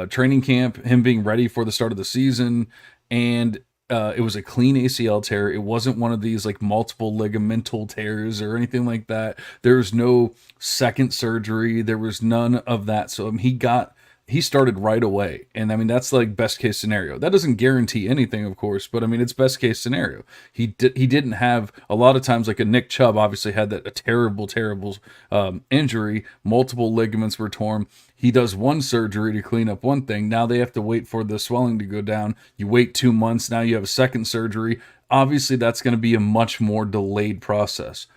training camp, him being ready for the start of the season, and it was a clean ACL tear. It wasn't one of these like multiple ligamental tears or anything like that. There was no second surgery. There was none of that. So he started right away. And I mean, that's like best case scenario. That doesn't guarantee anything, of course, but I mean, it's best case scenario. He didn't have a lot of times like a Nick Chubb obviously had a terrible injury. Multiple ligaments were torn. He does one surgery to clean up one thing. Now they have to wait for the swelling to go down. You wait 2 months. Now you have a second surgery. Obviously, that's going to be a much more delayed process.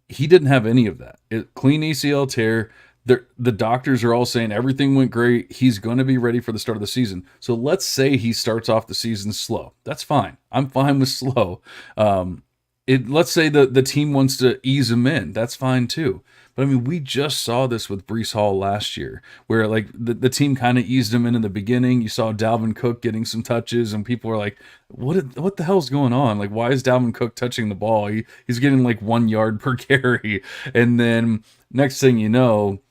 He didn't have any of that. Clean ACL tear. The doctors are all saying everything went great. He's going to be ready for the start of the season. So let's say he starts off the season slow. That's fine. I'm fine with slow. Let's say the team wants to ease him in. That's fine too. But I mean, we just saw this with Breece Hall last year, where like the team kind of eased him in the beginning. You saw Dalvin Cook getting some touches, and people were like, "What the hell's going on? Like, why is Dalvin Cook touching the ball? He's getting like 1 yard per carry." And then next thing you know,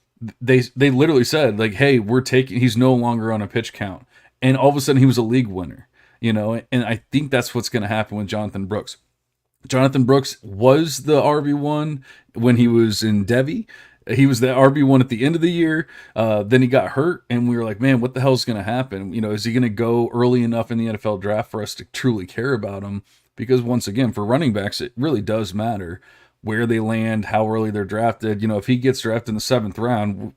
they literally said like, "Hey, he's no longer on a pitch count," and all of a sudden he was a league winner. And I think that's what's going to happen with Jonathan Brooks. Jonathan Brooks was the RB1 when he was in Devy. He was the RB1 at the end of the year. Then he got hurt, and we were like, man, what the hell is going to happen? Is he going to go early enough in the NFL draft for us to truly care about him? Because once again, for running backs, it really does matter where they land, how early they're drafted. If he gets drafted in the 7th round,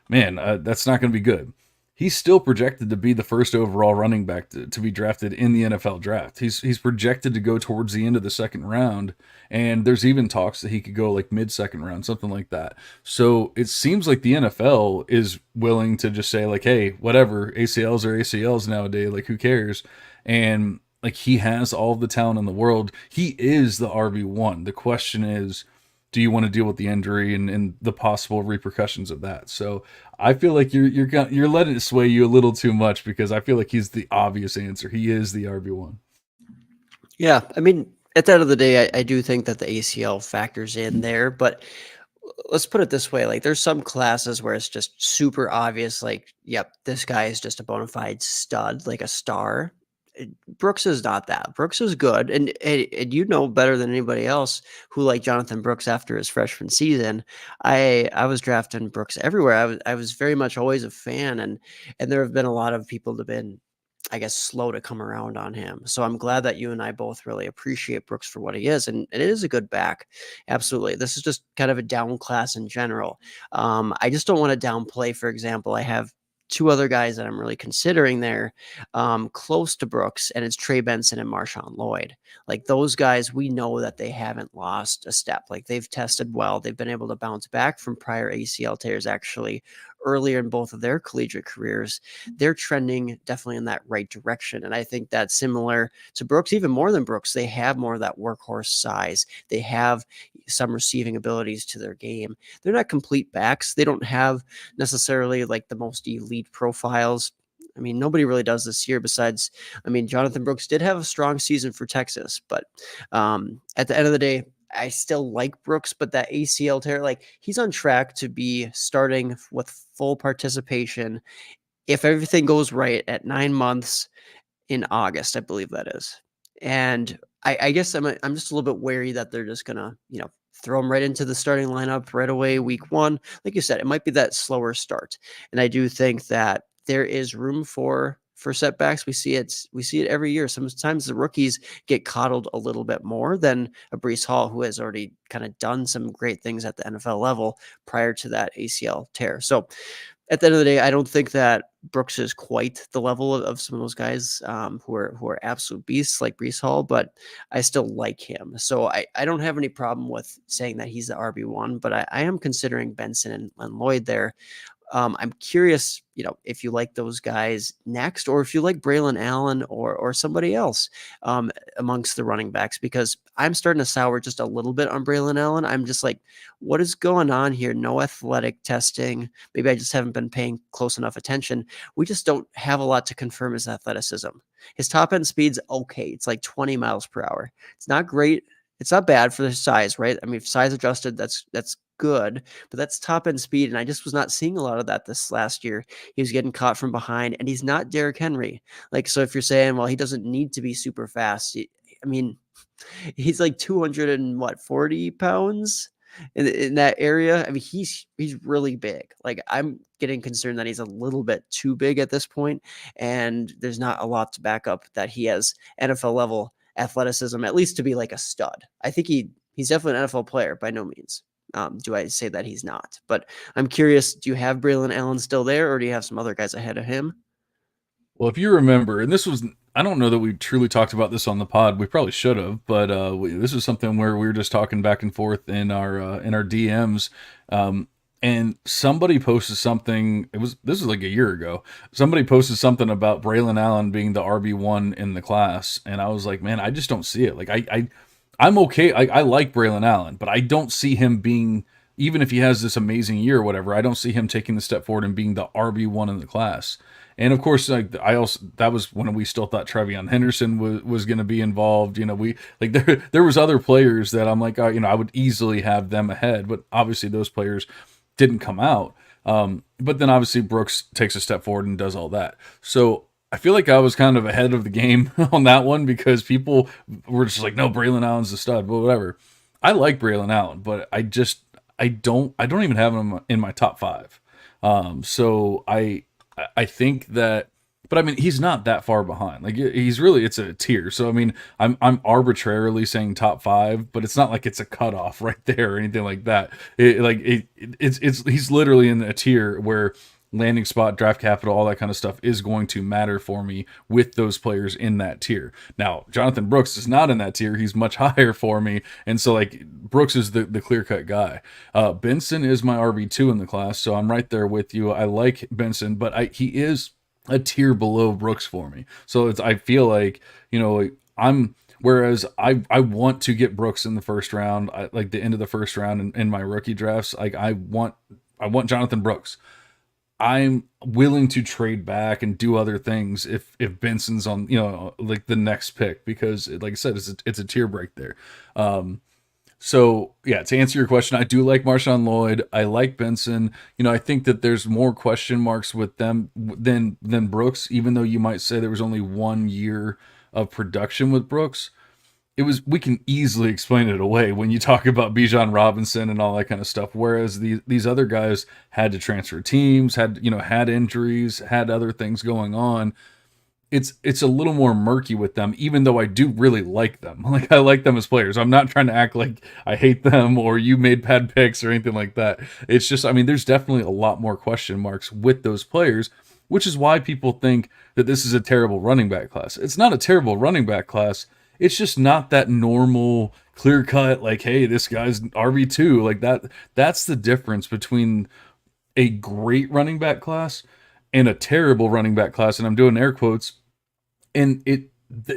man, that's not going to be good. He's still projected to be the first overall running back to be drafted in the NFL draft. He's projected to go towards the end of the 2nd round, and there's even talks that he could go like mid-2nd round, something like that. So it seems like the NFL is willing to just say like, hey, whatever, ACLs are ACLs nowadays, like who cares? And like he has all the talent in the world. He is the RB1. The question is, do you want to deal with the injury and the possible repercussions of that? So I feel like you're letting it sway you a little too much, because I feel like he's the obvious answer. He is the RB1. Yeah, I mean, at the end of the day, I do think that the ACL factors in there, but let's put it this way, like, there's some classes where it's just super obvious, like, yep, this guy is just a bona fide stud, like a star. Brooks is not that. Brooks is good, and you know better than anybody else who like Jonathan Brooks after his freshman season. I was drafting Brooks everywhere. I was very much always a fan, and there have been a lot of people that have been, I guess, slow to come around on him. So I'm glad that you and I both really appreciate Brooks for what he is, and it is a good back. Absolutely. This is just kind of a down class in general. I just don't want to downplay, for example, I have two other guys that I'm really considering there, close to Brooks, and it's Trey Benson and Marshawn Lloyd. Like, those guys, we know that they haven't lost a step. Like, they've tested well. They've been able to bounce back from prior ACL tears actually earlier in both of their collegiate careers. They're trending definitely in that right direction. And I think that's similar to Brooks, even more than Brooks. They have more of that workhorse size. They have some receiving abilities to their game. They're not complete backs. They don't have necessarily like the most elite profiles. I mean, nobody really does this year besides, I mean, Jonathan Brooks did have a strong season for Texas, but at the end of the day, I still like Brooks, but that ACL tear, like, he's on track to be starting with full participation if everything goes right at 9 months in August, I believe that is. And I guess I'm just a little bit wary that they're just gonna, throw him right into the starting lineup right away, week one. Like you said, it might be that slower start. And I do think that there is room for setbacks. We see it every year. Sometimes the rookies get coddled a little bit more than a Breece Hall, who has already kind of done some great things at the NFL level prior to that ACL tear. So at the end of the day, I don't think that Brooks is quite the level of some of those guys, who are absolute beasts like Breece Hall, but I still like him. So I don't have any problem with saying that he's the RB1, but I am considering Benson and Lloyd there. I'm curious, if you like those guys next, or if you like Braylon Allen or somebody else amongst the running backs, because I'm starting to sour just a little bit on Braylon Allen. I'm just like, what is going on here? No athletic testing. Maybe I just haven't been paying close enough attention. We just don't have a lot to confirm his athleticism. His top end speed's okay. It's like 20 miles per hour. It's not great. It's not bad for the size, right? I mean, size adjusted, that's good, but that's top end speed. And I just was not seeing a lot of that this last year. He was getting caught from behind, and he's not Derrick Henry. Like, so if you're saying, well, he doesn't need to be super fast, I mean, he's like 240 pounds in that area. I mean, he's really big. Like, I'm getting concerned that he's a little bit too big at this point, and there's not a lot to back up that he has NFL level athleticism, at least to be like a stud. I think he's definitely an NFL player by no means. Do I say that he's not? But I'm curious, do you have Braylon Allen still there, or do you have some other guys ahead of him? Well, if you remember, and I don't know that we truly talked about this on the pod. We probably should have, but this was something where we were just talking back and forth in our DMs. And somebody posted something. This was like a year ago. Somebody posted something about Braylon Allen being the RB1 in the class, and I was like, man, I just don't see it. Like, I'm okay. I like Braylon Allen, but I don't see him being, even if he has this amazing year or whatever, I don't see him taking the step forward and being the RB1 in the class. And of course, like, that was when we still thought Trevion Henderson was going to be involved. We like there was other players that I'm like, I would easily have them ahead, but obviously those players didn't come out. But then obviously Brooks takes a step forward and does all that. So I feel like I was kind of ahead of the game on that one, because people were just like, no, Braylon Allen's the stud, but whatever. I like Braylon Allen, but I don't even have him in my top 5. So I think that, but I mean, he's not that far behind. Like, it's a tier. So I mean, I'm arbitrarily saying top 5, but it's not like it's a cutoff right there or anything like that. He's literally in a tier where landing spot, draft capital, all that kind of stuff is going to matter for me with those players in that tier. Now, Jonathan Brooks is not in that tier. He's much higher for me. And so, like, Brooks is the clear-cut guy. Benson is my RB2 in the class, so I'm right there with you. I like Benson, but he is a tier below Brooks for me. So I feel like, like whereas I want to get Brooks in the first round, like the end of the first round in my rookie drafts. Like I want Jonathan Brooks. I'm willing to trade back and do other things if Benson's on, like the next pick, because like I said, it's a tier break there. So yeah, to answer your question, I do like Marshawn Lloyd. I like Benson. I think that there's more question marks with them than Brooks, even though you might say there was only 1 year of production with Brooks. We can easily explain it away when you talk about Bijan Robinson and all that kind of stuff. Whereas these other guys had to transfer teams, had injuries, had other things going on. It's a little more murky with them, even though I do really like them. Like, I like them as players. I'm not trying to act like I hate them or you made bad picks or anything like that. It's just, I mean, there's definitely a lot more question marks with those players, which is why people think that this is a terrible running back class. It's not a terrible running back class. It's just not that normal, clear cut, like, hey, this guy's RB2. Like that's the difference between a great running back class and a terrible running back class. And I'm doing air quotes, and it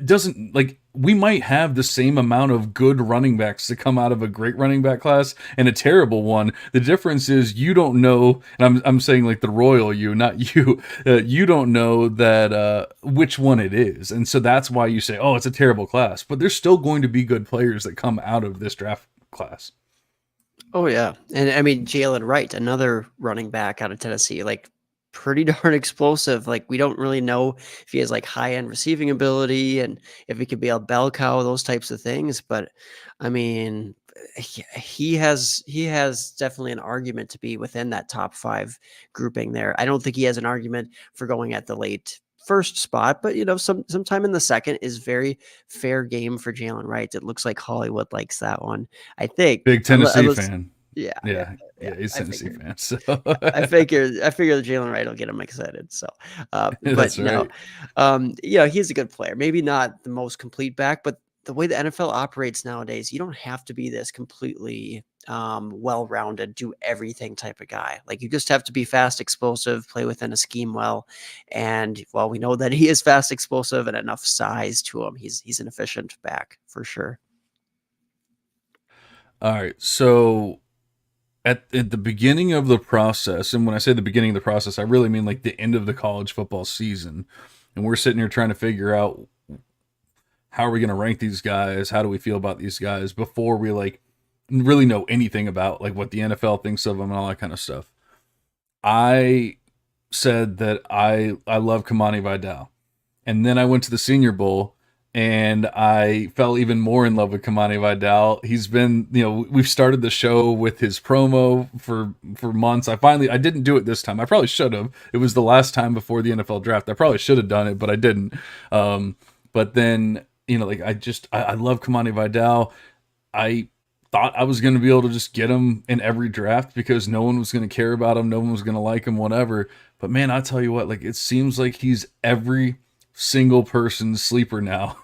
doesn't, like, we might have the same amount of good running backs to come out of a great running back class and a terrible one. The difference is you don't know, and I'm saying like the royal you, not you. You don't know that which one it is, and so that's why you say, oh, it's a terrible class. But there's still going to be good players that come out of this draft class. Oh yeah, and I mean Jalen Wright, another running back out of Tennessee, like pretty darn explosive. Like we don't really know if he has like high end receiving ability and if he could be a bell cow, those types of things. But I mean, he has definitely an argument to be within that top 5 grouping there. I don't think he has an argument for going at the late first spot, but sometime in the second is very fair game for Jalen Wright. It looks like Hollywood likes that one. I think. Big Tennessee fan. Yeah, yeah, Yeah, yeah. yeah, he's a I Tennessee figured. fan. So I figure the Jalen Wright will get him excited. So, but that's no, right. he's a good player. Maybe not the most complete back, but the way the NFL operates nowadays, you don't have to be this completely well-rounded, do everything type of guy. Like you just have to be fast, explosive, play within a scheme well. And well, we know that he is fast, explosive, and enough size to him. He's an efficient back for sure. All right, so at the beginning of the process, and when I say the beginning of the process, I really mean like the end of the college football season, and we're sitting here trying to figure out how are we going to rank these guys, how do we feel about these guys before we like really know anything about like what the NFL thinks of them and all that kind of stuff. I said that I love Kamani Vidal, and then I went to the Senior Bowl and I fell even more in love with Kamani Vidal. He's been, we've started the show with his promo for months. I didn't do it this time. I probably should have. It was the last time before the NFL draft. I probably should have done it, but I didn't. But then, like I love Kamani Vidal. I thought I was going to be able to just get him in every draft because no one was going to care about him. No one was going to like him, whatever. But man, I tell you what, like it seems like he's every single person's sleeper now.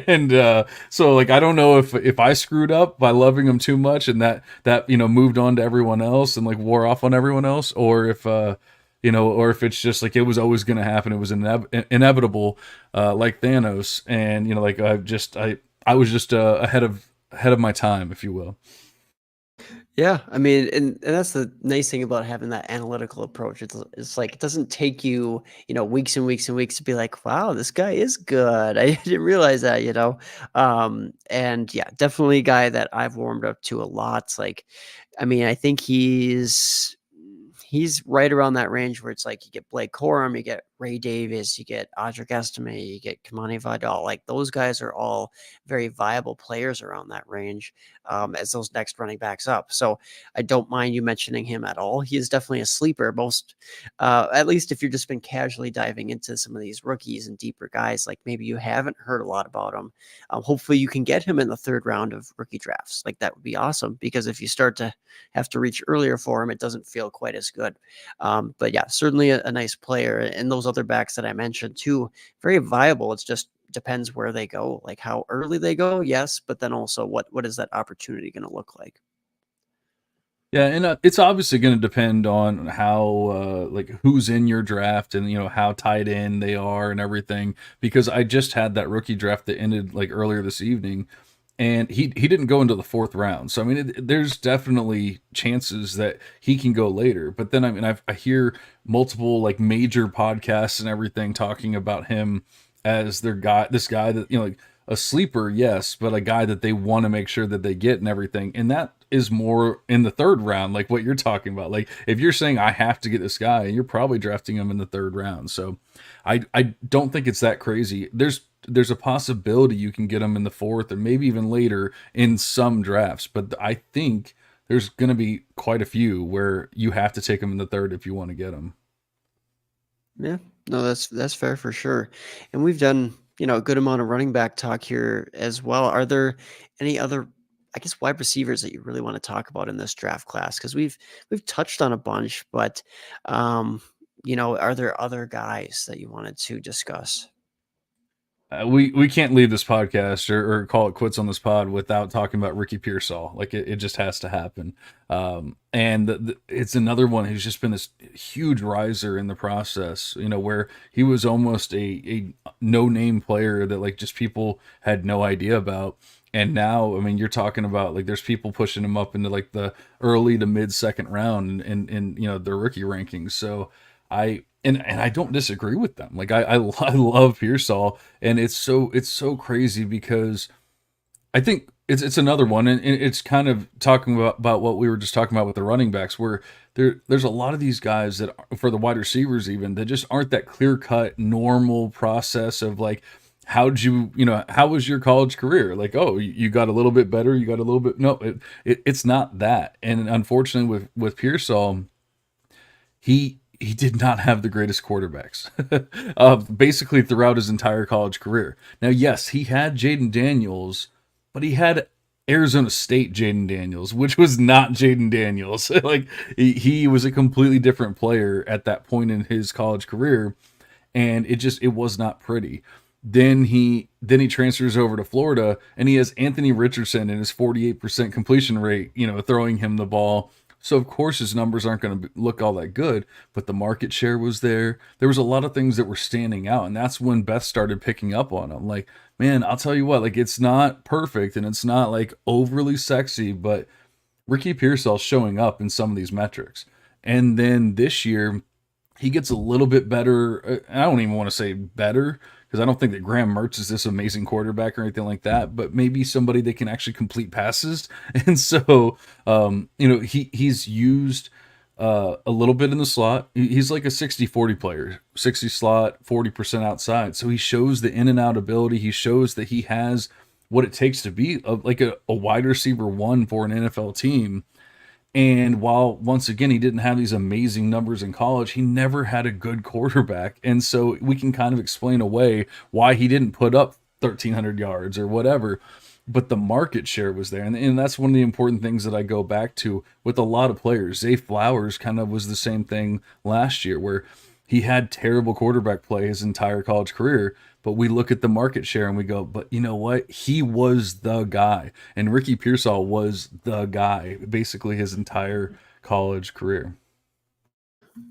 And so like I don't know if I screwed up by loving him too much and that moved on to everyone else and like wore off on everyone else, or if or if it's just like it was always going to happen, it was inevitable, like Thanos, and like I was just ahead of my time, if you will. Yeah, I mean, and that's the nice thing about having that analytical approach. It's like it doesn't take you, weeks and weeks and weeks to be like, wow, this guy is good. I didn't realize that. And yeah, definitely a guy that I've warmed up to a lot. Like, I mean, I think he's right around that range where it's like you get Blake Corum, you get Ray Davis, you get Audric Estime, you get Kamani Vidal. Like those guys are all very viable players around that range as those next running backs up. So I don't mind you mentioning him at all. He is definitely a sleeper. Most, at least if you've just been casually diving into some of these rookies and deeper guys, like maybe you haven't heard a lot about him. Hopefully you can get him in the 3rd round of rookie drafts. Like that would be awesome because if you start to have to reach earlier for him, it doesn't feel quite as good. But yeah, certainly a nice player. And those other backs that I mentioned too, very viable. It's just depends where they go, like how early they go. Yes. But then also what is that opportunity going to look like? Yeah, and it's obviously going to depend on how like who's in your draft and how tied in they are and everything. Because I just had that rookie draft that ended like earlier this evening, and he didn't go into the fourth round. So I mean, there's definitely chances that he can go later. But then I mean, I hear multiple like major podcasts and everything talking about him as their guy, this guy that like a sleeper, yes, but a guy that they want to make sure that they get and everything. And that is more in the third round, like what you're talking about. Like if you're saying I have to get this guy, you're probably drafting him in the third round. So I don't think it's that crazy. There's a possibility you can get him in the fourth or maybe even later in some drafts, but I think there's going to be quite a few where you have to take him in the third if you want to get him. Yeah, no, that's fair for sure. And we've done, a good amount of running back talk here as well. Are there any other, I guess, wide receivers that you really want to talk about in this draft class? Because we've touched on a bunch, but are there other guys that you wanted to discuss? We can't leave this podcast or call it quits on this pod without talking about Ricky Pearsall. Like it just has to happen. And it's another one who's just been this huge riser in the process. Where he was almost a no name player that like just people had no idea about. And now, I mean, you're talking about like there's people pushing him up into like the early to mid second round in the rookie rankings. So and I don't disagree with them. Like I love Pearsall, and it's so crazy because I think it's another one, and it's kind of talking about what we were just talking about with the running backs, where there's a lot of these guys that for the wide receivers even that just aren't that clear cut normal process of like how was your college career? Like, oh, you got a little bit better, you got a little bit no, it's not that. And unfortunately with Pearsall, he did not have the greatest quarterbacks basically throughout his entire college career. Now, yes, he had Jaden Daniels, but he had Arizona State Jaden Daniels, which was not Jaden Daniels. Like he was a completely different player at that point in his college career, and it was not pretty. Then he transfers over to Florida, and he has Anthony Richardson and his 48% completion rate, throwing him the ball. So of course his numbers aren't going to look all that good, but the market share was there. There was a lot of things that were standing out, and that's when Beth started picking up on him. Like, man, I'll tell you what, like it's not perfect and it's not like overly sexy, but Ricky Pearsall's showing up in some of these metrics. And then this year he gets a little bit better. I don't even want to say better because I don't think that Graham Mertz is this amazing quarterback or anything like that, but maybe somebody that can actually complete passes. And so, he's used a little bit in the slot. He's like a 60-40 player, 60 slot, 40% outside. So he shows the in and out ability. He shows that he has what it takes to be like a wide receiver one for an NFL team. And while once again he didn't have these amazing numbers in college, he never had a good quarterback. And so we can kind of explain away why he didn't put up 1,300 yards or whatever. But the market share was there. And that's one of the important things that I go back to with a lot of players. Zay Flowers kind of was the same thing last year where he had terrible quarterback play his entire college career, but we look at the market share and we go, but you know what? He was the guy. And Ricky Pearsall was the guy basically his entire college career.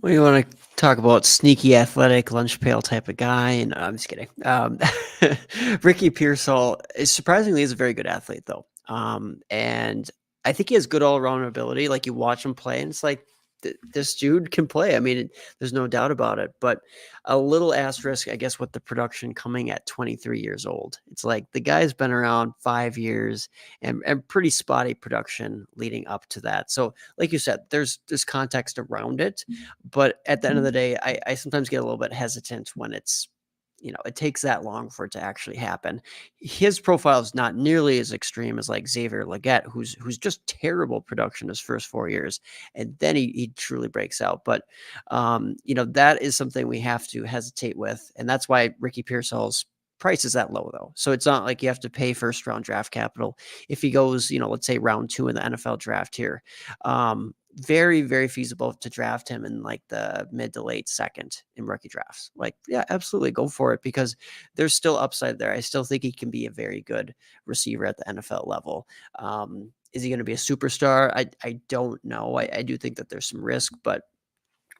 Well, you want to talk about sneaky athletic lunch pail type of guy, and I'm just kidding. Ricky Pearsall is surprisingly is a very good athlete though, and I think he has good all around ability. Like you watch him play, and it's like this dude can play. I mean, there's no doubt about it. But a little asterisk, I guess, with the production coming at 23 years old. It's like the guy's been around 5 years and pretty spotty production leading up to that. So, like you said, there's context around it. But at the end of the day, I sometimes get a little bit hesitant when it takes that long for it to actually happen. His profile is not nearly as extreme as like Xavier Legette, who's just terrible production his first 4 years, and then he truly breaks out. But that is something we have to hesitate with, and that's why Ricky Pearsall's price is that low though. So it's not like you have to pay first round draft capital if he goes, let's say round 2 in the NFL draft here. Very, very feasible to draft him in like the mid to late second in rookie drafts. Like, yeah, absolutely go for it because there's still upside there. I still think he can be a very good receiver at the NFL level. Is he going to be a superstar? I don't know. I do think that there's some risk, but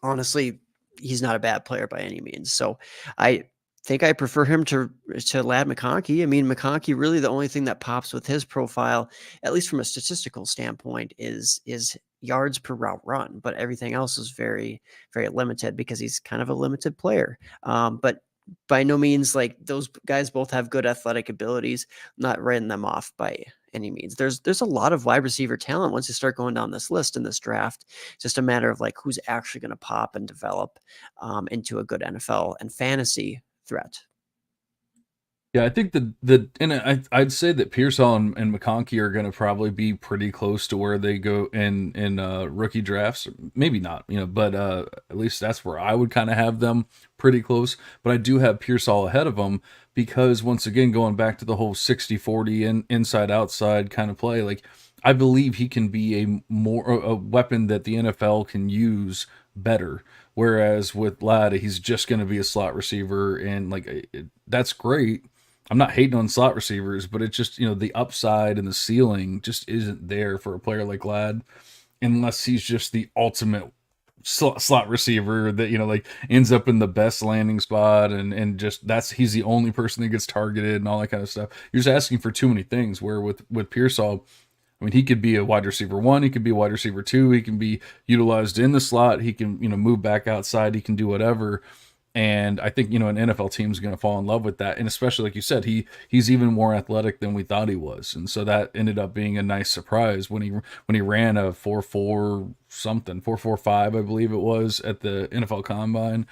honestly, he's not a bad player by any means. So I think I prefer him to Lad McConkey. I mean, McConkey really the only thing that pops with his profile, at least from a statistical standpoint, is yards per route run. But everything else is very, very limited because he's kind of a limited player. But by no means, like, those guys both have good athletic abilities. Not writing them off by any means. There's a lot of wide receiver talent once you start going down this list in this draft. It's just a matter of like who's actually going to pop and develop into a good NFL and fantasy threat. Yeah, I think I'd say that Pearsall and McConkey are going to probably be pretty close to where they go in rookie drafts. Maybe not, but at least that's where I would kind of have them pretty close. But I do have Pearsall ahead of them because, once again, going back to the whole 60-40 and inside outside kind of play, like, I believe he can be a weapon that the NFL can use better. Whereas with Ladd, he's just going to be a slot receiver, and like, that's great. I'm not hating on slot receivers, but it's just, the upside and the ceiling just isn't there for a player like Ladd, unless he's just the ultimate slot receiver that, like, ends up in the best landing spot, and just he's the only person that gets targeted and all that kind of stuff. You're just asking for too many things. Where with Pearsall, I mean, he could be a wide receiver 1, he could be a wide receiver 2, he can be utilized in the slot, he can, move back outside, he can do whatever. And I think, an NFL team's going to fall in love with that. And especially, like you said, he's even more athletic than we thought he was. And so that ended up being a nice surprise when he ran a 4.4 something, 4.45, I believe it was, at the NFL Combine.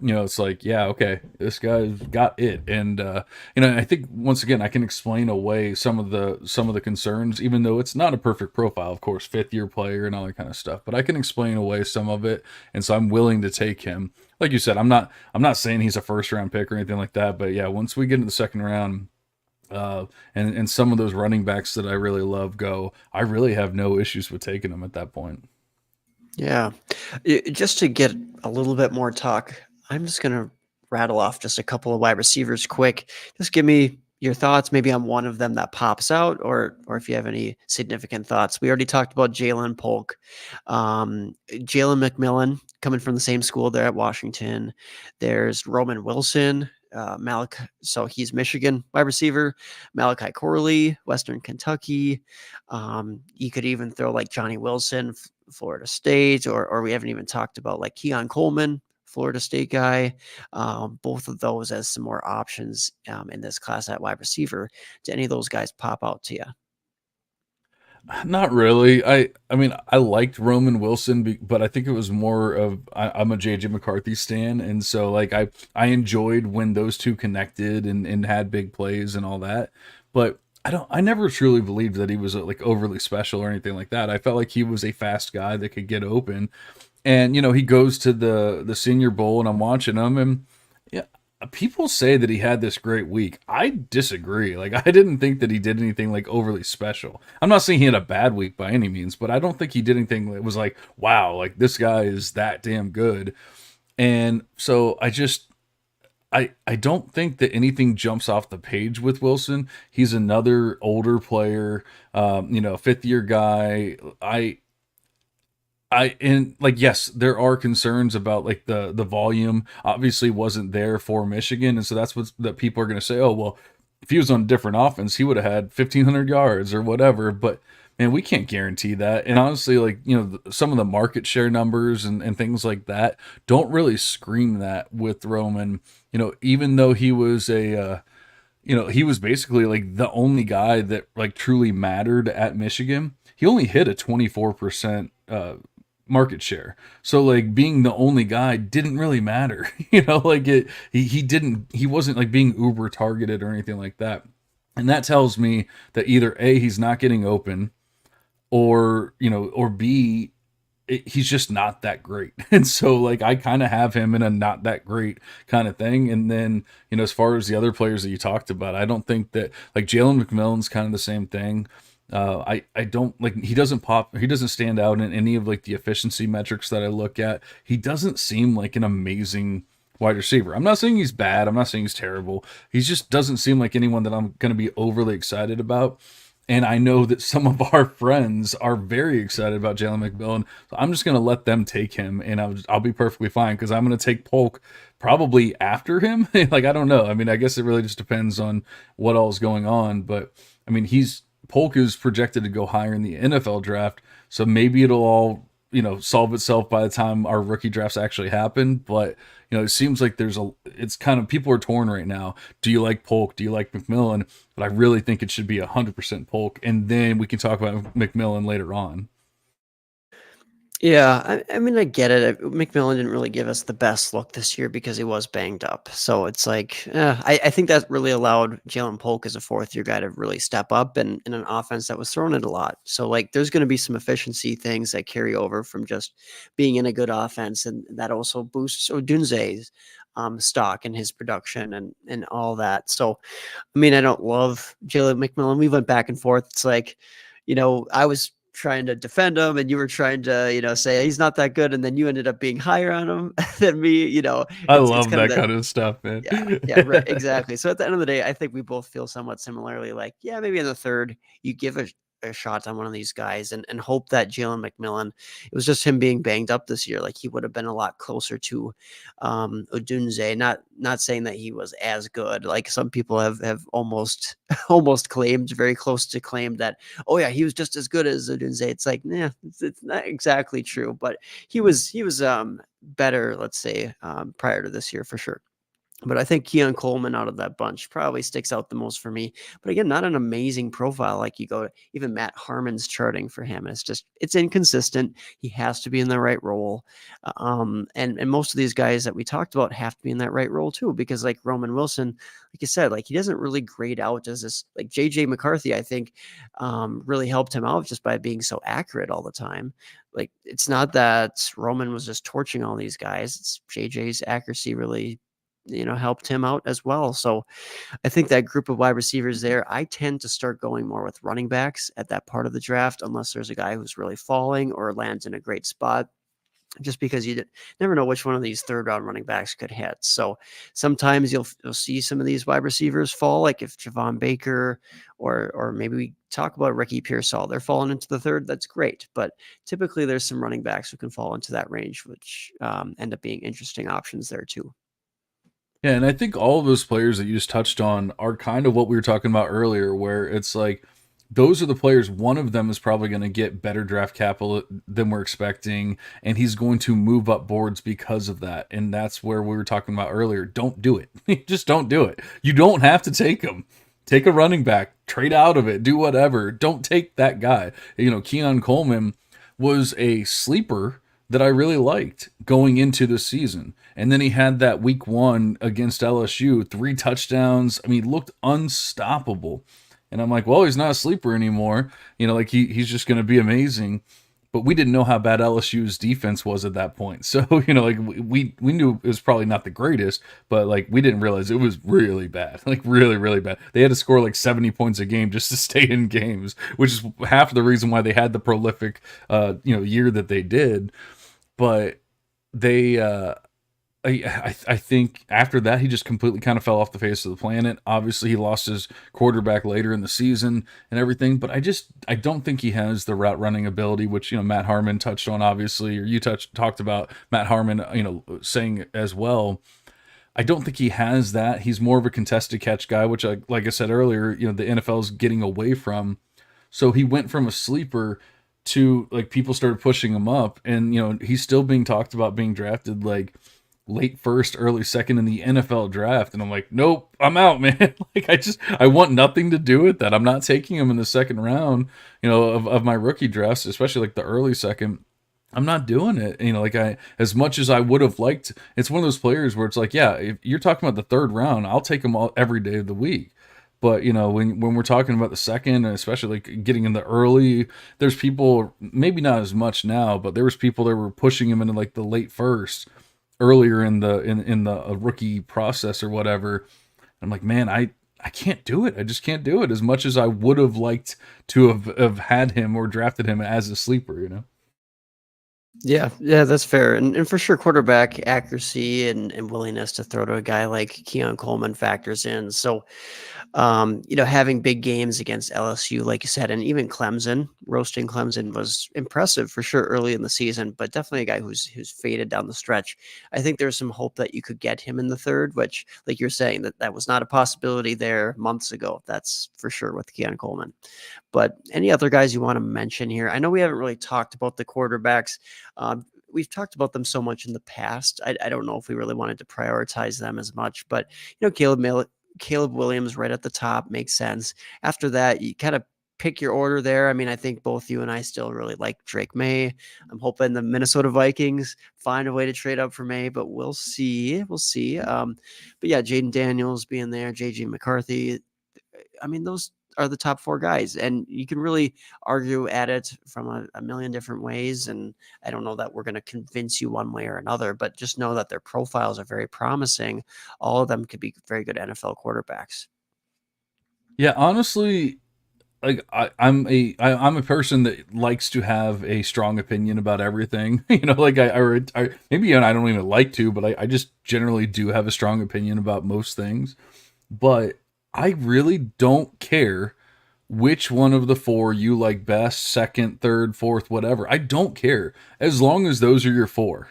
It's like, yeah, okay, this guy's got it. And I think, once again, I can explain away some of the concerns, even though it's not a perfect profile, of course, 5th-year player and all that kind of stuff. But I can explain away some of it, and so I'm willing to take him. Like you said, I'm not saying he's a first-round pick or anything like that. But yeah, once we get into the second round, and some of those running backs that I really love I really have no issues with taking them at that point. Yeah. Just to get a little bit more talk, I'm just going to rattle off just a couple of wide receivers quick. Just give me your thoughts, maybe on one of them that pops out, or if you have any significant thoughts. We already talked about Jalen Polk. Jalen McMillan, coming from the same school there at Washington. There's Roman Wilson, so he's Michigan wide receiver. Malachi Corley, Western Kentucky. You could even throw like Johnny Wilson, Florida State, or we haven't even talked about like Keon Coleman, Florida State guy. Both of those as some more options in this class at wide receiver. Do any of those guys pop out to you? Not really. I mean, I liked Roman Wilson, but I think it was more of I'm a JJ McCarthy stan, and so like I enjoyed when those two connected and had big plays and all that. But I never truly believed that he was like overly special or anything like that. I felt like he was a fast guy that could get open. And he goes to the Senior Bowl, and I'm watching him, and yeah, people say that he had this great week. I disagree. Like, I didn't think that he did anything like overly special. I'm not saying he had a bad week by any means, but I don't think he did anything that was like, wow, like this guy is that damn good. And so I don't think that anything jumps off the page with Wilson. He's another older player, 5th-year guy. And like, yes, there are concerns about like the volume obviously wasn't there for Michigan, and so that's that people are going to say, oh well, if he was on a different offense, he would have had 1,500 yards or whatever. But man, we can't guarantee that. And honestly, like, some of the market share numbers and things like that don't really scream that with Roman. Even though he was he was basically like the only guy that like truly mattered at Michigan. He only hit a 24% market share. So like being the only guy didn't really matter. Like he wasn't like being uber targeted or anything like that. And that tells me that either A, he's not getting open, or B, he's just not that great. And so like I kind of have him in a not that great kind of thing. And then, as far as the other players that you talked about, I don't think that like Jalen McMillan's kind of the same thing. I don't like, he doesn't stand out in any of like the efficiency metrics that I look at. He doesn't seem like an amazing wide receiver. I'm not saying he's bad. I'm not saying he's terrible. He just doesn't seem like anyone that I'm going to be overly excited about. And I know that some of our friends are very excited about Jalen McMillan. So I'm just going to let them take him, and I'll be perfectly fine because I'm going to take Polk probably after him. Like, I don't know. I mean, I guess it really just depends on what all is going on. But I mean, Polk is projected to go higher in the NFL draft. So maybe it'll all, solve itself by the time our rookie drafts actually happen. But, it seems like it's kind of, people are torn right now. Do you like Polk? Do you like McMillan? But I really think it should be 100% Polk. And then we can talk about McMillan later on. Yeah, I mean, I get it. McMillan didn't really give us the best look this year because he was banged up. So it's like, I think that really allowed Jalen Polk as a fourth year guy to really step up in an offense that was throwing it a lot. So, like, there's going to be some efficiency things that carry over from just being in a good offense. And that also boosts Odunze's stock and his production and all that. So, I mean, I don't love Jalen McMillan. We went back and forth. It's like, I was trying to defend him and you were trying to, say he's not that good. And then you ended up being higher on him than me, I it's love kind of that that. kind of stuff, man. Yeah. Yeah. Right. Exactly. So at the end of the day, I think we both feel somewhat similarly. Like, yeah, maybe in the third, you give a shot on one of these guys and hope that Jalen McMillan, it was just him being banged up this year. Like he would have been a lot closer to Odunze. Not saying that he was as good. Like some people have almost almost claimed, very close to claim that, oh yeah, he was just as good as Odunze. It's like, nah, it's not exactly true, but he was better, let's say, prior to this year for sure. But I think Keon Coleman out of that bunch probably sticks out the most for me. But again, not an amazing profile. Like you go, even Matt Harmon's charting for him. It's inconsistent. He has to be in the right role. And most of these guys that we talked about have to be in that right role too, because like Roman Wilson, like you said, like he doesn't really grade out as this, like JJ McCarthy, I think really helped him out just by being so accurate all the time. Like it's not that Roman was just torching all these guys. It's JJ's accuracy really helped him out as well. So I think that group of wide receivers there, I tend to start going more with running backs at that part of the draft, unless there's a guy who's really falling or lands in a great spot, just because never know which one of these third round running backs could hit. So sometimes you'll see some of these wide receivers fall, like if Javon Baker or maybe we talk about Ricky Pearsall, they're falling into the third. That's great. But typically there's some running backs who can fall into that range, which end up being interesting options there too. Yeah, and I think all of those players that you just touched on are kind of what we were talking about earlier, where it's like those are the players. One of them is probably going to get better draft capital than we're expecting, and he's going to move up boards because of that. And that's where we were talking about earlier. Don't do it. Just don't do it. You don't have to take him. Take a running back, trade out of it, do whatever. Don't take that guy. Keon Coleman was a sleeper that I really liked going into the season. And then he had that week one against LSU, 3 touchdowns. I mean, looked unstoppable. And I'm like, well, he's not a sleeper anymore. Like he's just going to be amazing. But we didn't know how bad LSU's defense was at that point. So, like we knew it was probably not the greatest, but like we didn't realize it was really bad. Like really, really bad. They had to score like 70 points a game just to stay in games, which is half the reason why they had the prolific year that they did. But they I think after that he just completely kind of fell off the face of the planet. Obviously he lost his quarterback later in the season and everything, but I don't think he has the route running ability, which Matt Harmon touched on, obviously, or you talked about Matt Harmon saying as well. I don't think he has that. He's more of a contested catch guy, which like I said earlier, the NFL is getting away from. So he went from a sleeper to like people started pushing him up, and he's still being talked about being drafted like late first, early second in the NFL draft. And I'm like, nope, I'm out, man. Like I want nothing to do with that. I'm not taking him in the second round, of my rookie drafts, especially like the early second. I'm not doing it. As much as I would have liked, it's one of those players where it's like, yeah, if you're talking about the third round, I'll take him all every day of the week. But when we're talking about the second, and especially like getting in the early, there's people, maybe not as much now, but there was people that were pushing him into like the late first, earlier in the rookie process or whatever. I'm like, man, I can't do it. I just can't do it as much as I would have liked to have had him or drafted him as a sleeper. Yeah, that's fair. And for sure, quarterback accuracy and willingness to throw to a guy like Keon Coleman factors in. So, having big games against LSU, like you said, and even Clemson, roasting Clemson was impressive for sure early in the season, but definitely a guy who's faded down the stretch. I think there's some hope that you could get him in the third, which, like you're saying, that was not a possibility there months ago. That's for sure with Keon Coleman. But any other guys you want to mention here? I know we haven't really talked about the quarterbacks. We've talked about them so much in the past. I don't know if we really wanted to prioritize them as much, but Caleb Williams right at the top makes sense. After that, you kind of pick your order there. I mean, I think both you and I still really like Drake May. I'm hoping the Minnesota Vikings find a way to trade up for May, but we'll see. We'll see. But yeah, Jaden Daniels being there, JJ McCarthy. I mean, those are the top four guys, and you can really argue at it from a million different ways. And I don't know that we're going to convince you one way or another, but just know that their profiles are very promising. All of them could be very good NFL quarterbacks. Yeah, honestly, like I'm a person that likes to have a strong opinion about everything. Like I maybe I don't even like to, but I just generally do have a strong opinion about most things. But I really don't care which one of the four you like best, second, third, fourth, whatever. I don't care as long as those are your four.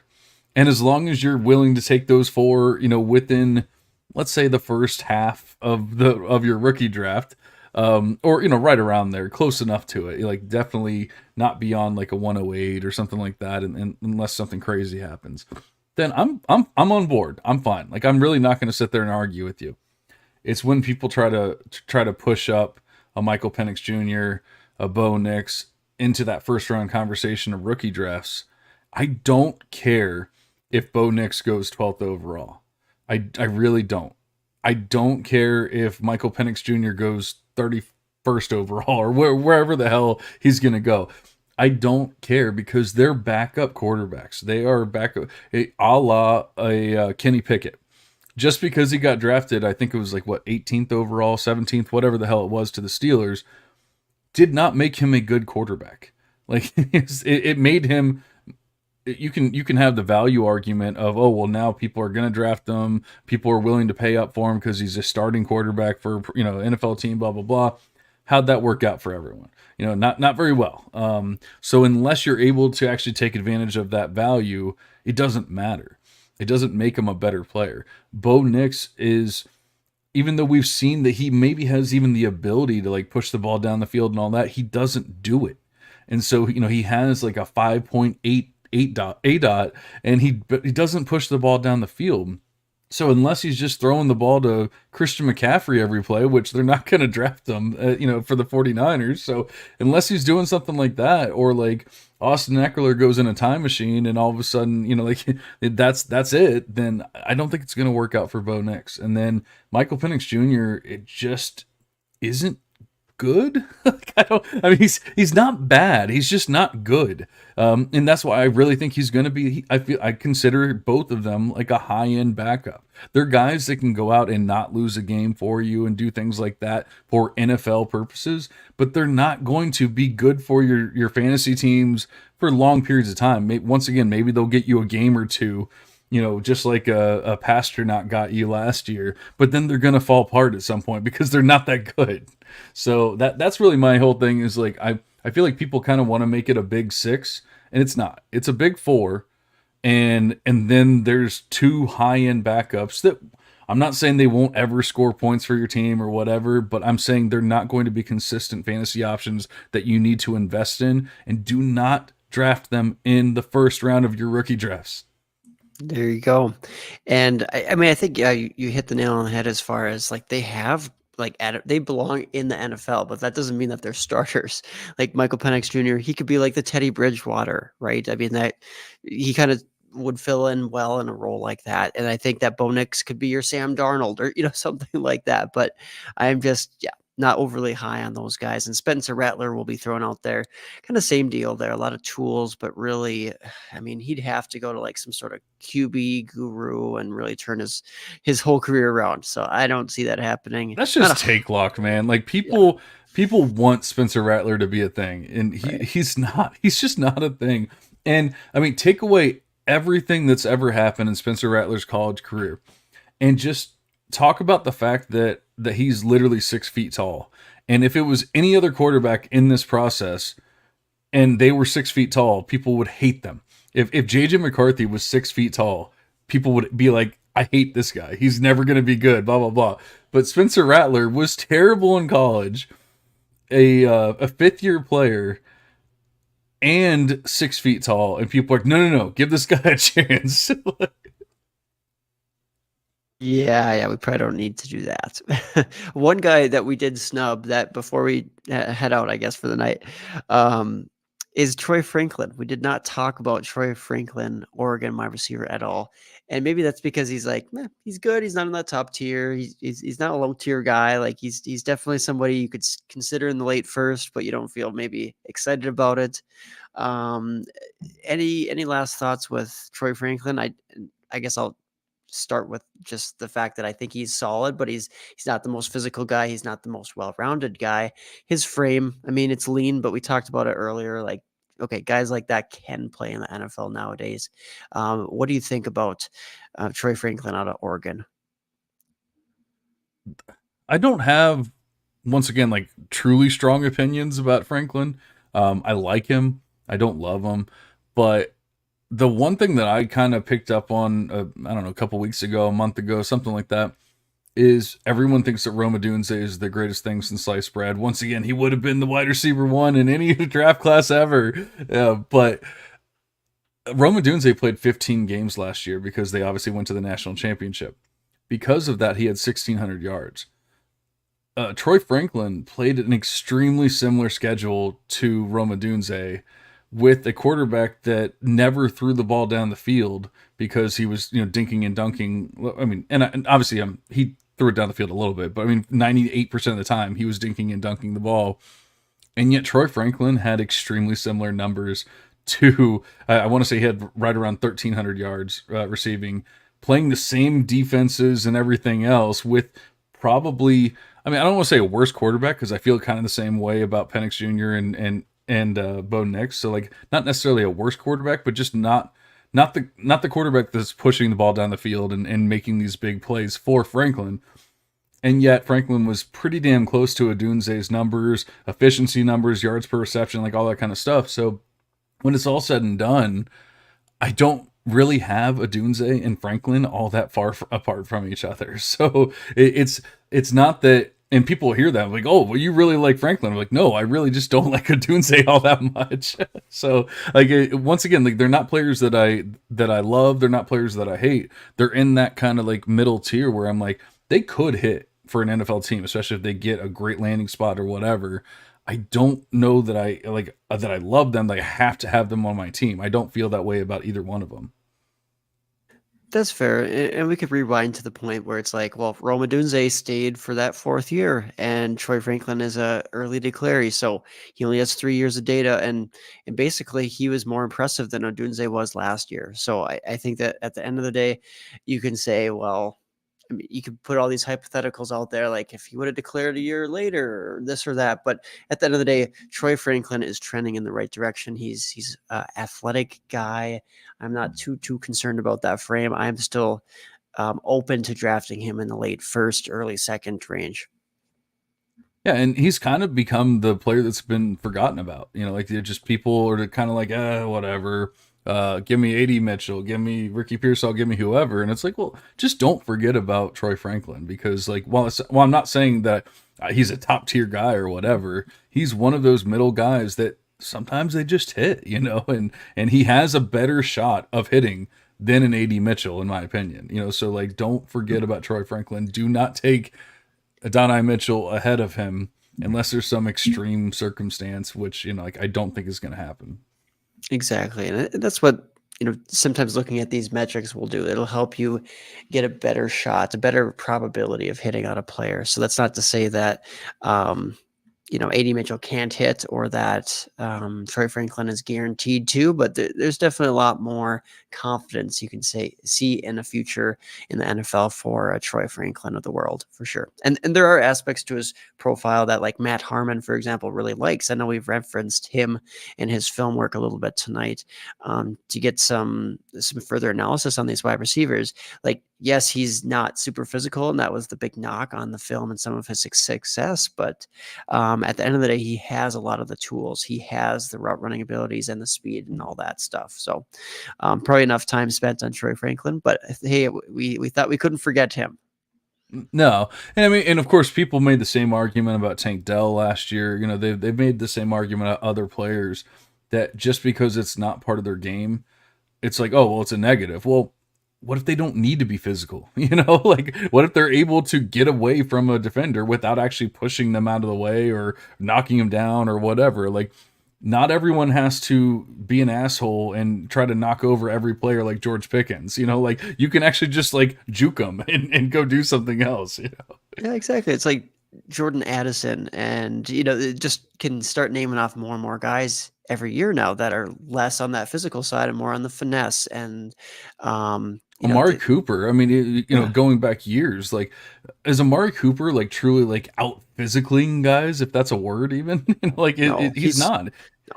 And as long as you're willing to take those four, within, let's say, the first half of your rookie draft, or right around there, close enough to it, like definitely not beyond like a 108 or something like that, and unless something crazy happens, then I'm on board. I'm fine. Like I'm really not going to sit there and argue with you. It's when people try to push up a Michael Penix Jr., a Bo Nix into that first round conversation of rookie drafts. I don't care if Bo Nix goes 12th overall. I really don't. I don't care if Michael Penix Jr. goes 31st overall or wherever the hell he's going to go. I don't care because they're backup quarterbacks. They are backup, a la a Kenny Pickett. Just because he got drafted, I think it was like what 18th overall, 17th, whatever the hell it was to the Steelers, did not make him a good quarterback. Like it made him. You can have the value argument of, oh well, now people are going to draft him, people are willing to pay up for him because he's a starting quarterback for NFL team, blah blah blah. How'd that work out for everyone? Not very well. So unless you're able to actually take advantage of that value, it doesn't matter. It doesn't make him a better player. Bo Nix is, even though we've seen that he maybe has even the ability to like push the ball down the field and all that, he doesn't do it. And so, he has like a 5.88 dot, and he doesn't push the ball down the field. So unless he's just throwing the ball to Christian McCaffrey every play, which they're not going to draft him, for the 49ers. So unless he's doing something like that, or like Austin Eckler goes in a time machine and all of a sudden, like that's it, then I don't think it's going to work out for Bo Nix. And then Michael Penix Jr., it just isn't good. I mean, he's not bad. He's just not good. And that's why I really think he's going to be. I consider both of them like a high end backup. They're guys that can go out and not lose a game for you and do things like that for NFL purposes, but they're not going to be good for your fantasy teams for long periods of time. Once again, maybe they'll get you a game or two, just like a Pasternak got you last year, but then they're going to fall apart at some point because they're not that good. So that's really my whole thing is like, I feel like people kind of want to make it a big six, and it's not. It's a big four, and then there's two high-end backups that I'm not saying they won't ever score points for your team or whatever, but I'm saying they're not going to be consistent fantasy options that you need to invest in, and do not draft them in the first round of your rookie drafts. There you go. And I mean, I think you hit the nail on the head as far as like they have they belong in the NFL, but that doesn't mean that they're starters. Like Michael Penix Jr., he could be like the Teddy Bridgewater, right? I mean, that he kind of would fill in well in a role like that. And I think that Bo Nix could be your Sam Darnold or something like that. But I'm just not overly high on those guys. And Spencer Rattler will be thrown out there. Kind of same deal there. A lot of tools, but really, I mean, he'd have to go to like some sort of QB guru and really turn his whole career around. So I don't see that happening. That's just take lock, man. Like people want Spencer Rattler to be a thing, and he's not. He's just not a thing. And I mean, take away everything that's ever happened in Spencer Rattler's college career, and just talk about the fact that he's literally 6 feet tall. And if it was any other quarterback in this process and they were 6 feet tall, people would hate them. If JJ McCarthy was 6 feet tall, people would be like, I hate this guy. He's never going to be good, blah, blah, blah. But Spencer Rattler was terrible in college, a fifth year player, and 6 feet tall. And people are like, no, no, no, give this guy a chance. Yeah, we probably don't need to do that. One guy that we did snub that before we head out, I guess, for the night, um, is Troy Franklin. We did not talk about Troy Franklin, Oregon, my receiver, at all. And maybe that's because he's like, meh, he's good. He's not in that top tier. He's not a low tier guy. Like he's definitely somebody you could consider in the late first, but you don't feel maybe excited about it. Um, any last thoughts with Troy Franklin? I guess I'll start with just the fact that I think he's solid, but he's not the most physical guy. He's not the most well-rounded guy. His frame, I mean, it's lean, but we talked about it earlier. Like, okay, guys like that can play in the NFL nowadays. What do you think about Troy Franklin out of Oregon? I don't have, once again, like truly strong opinions about Franklin. I like him. I don't love him. But the one thing that I kind of picked up on, I don't know, a couple weeks ago, a month ago, something like that, is everyone thinks that Rome Odunze is the greatest thing since sliced bread. Once again, he would have been the wide receiver one in any draft class ever. But Rome Odunze played 15 games last year because they obviously went to the national championship. Because of that, he had 1,600 yards. Troy Franklin played an extremely similar schedule to Rome Odunze, with a quarterback that never threw the ball down the field because he was, dinking and dunking. I mean, and obviously he threw it down the field a little bit, but I mean, 98% of the time he was dinking and dunking the ball. And yet Troy Franklin had extremely similar numbers to, I want to say he had right around 1,300 yards receiving, playing the same defenses and everything else with probably, I mean, I don't want to say a worse quarterback because I feel kind of the same way about Penix Jr. and Bo Nix. So like not necessarily a worse quarterback, but just not the quarterback that's pushing the ball down the field and making these big plays for Franklin. And yet Franklin was pretty damn close to Odunze's numbers, efficiency numbers, yards per reception, like all that kind of stuff. So when it's all said and done, I don't really have Odunze and Franklin all that far apart from each other. So it's not that, and people hear that like, oh, well, you really like Franklin. I'm like, no, I really just don't like Odunze all that much. So like, once again, like they're not players that I love. They're not players that I hate. They're in that kind of like middle tier where I'm like, they could hit for an NFL team, especially if they get a great landing spot or whatever. I don't know that I love them. Like I have to have them on my team. I don't feel that way about either one of them. That's fair, and we could rewind to the point where it's like, well, Rome Odunze stayed for that fourth year, and Troy Franklin is a early declaree, so he only has 3 years of data, and basically he was more impressive than Odunze was last year. So I think that at the end of the day, you can say, well, I mean, you could put all these hypotheticals out there, like if he would have declared a year later, or this or that. But at the end of the day, Troy Franklin is trending in the right direction. He's an athletic guy. I'm not too concerned about that frame. I'm still open to drafting him in the late first, early second range. Yeah, and he's kind of become the player that's been forgotten about. Like they're just people are kind of like, whatever. Give me AD Mitchell, give me Ricky Pearsall, give me whoever. And it's like, well, just don't forget about Troy Franklin because, like, while I'm not saying that he's a top tier guy or whatever, he's one of those middle guys that sometimes they just hit, and he has a better shot of hitting than an AD Mitchell, in my opinion. So like, don't forget about Troy Franklin. Do not take Adonai Mitchell ahead of him unless there's some extreme circumstance, which, like I don't think is going to happen. Exactly. And that's what, sometimes looking at these metrics will do. It'll help you get a better shot, a better probability of hitting on a player. So that's not to say that, AD Mitchell can't hit or that Troy Franklin is guaranteed to, but there's definitely a lot more confidence you can see in a future in the NFL for Troy Franklin of the world, for sure. And there are aspects to his profile that, like, Matt Harmon, for example, really likes. I know we've referenced him in his film work a little bit tonight, to get some further analysis on these wide receivers. Like, yes, he's not super physical, and that was the big knock on the film and some of his success. But at the end of the day, he has a lot of the tools. He has the route running abilities and the speed and all that stuff. So probably enough time spent on Troy Franklin. But hey, we thought we couldn't forget him. No, and I mean, and of course, people made the same argument about Tank Dell last year. You know, they've made the same argument about other players, that just because it's not part of their game, it's like, oh well, it's a negative. Well, what if they don't need to be physical? You know, like what if they're able to get away from a defender without actually pushing them out of the way or knocking them down or whatever? Like, not everyone has to be an asshole and try to knock over every player like George Pickens. You know, like you can actually just like juke them and go do something else. You know? Yeah, exactly. It's like Jordan Addison, and it just can start naming off more and more guys every year now that are less on that physical side and more on the finesse and Amari Cooper. I mean, yeah. going back years, like, is Amari Cooper like truly like out physicaling guys, if that's a word even? Like, No, he's not.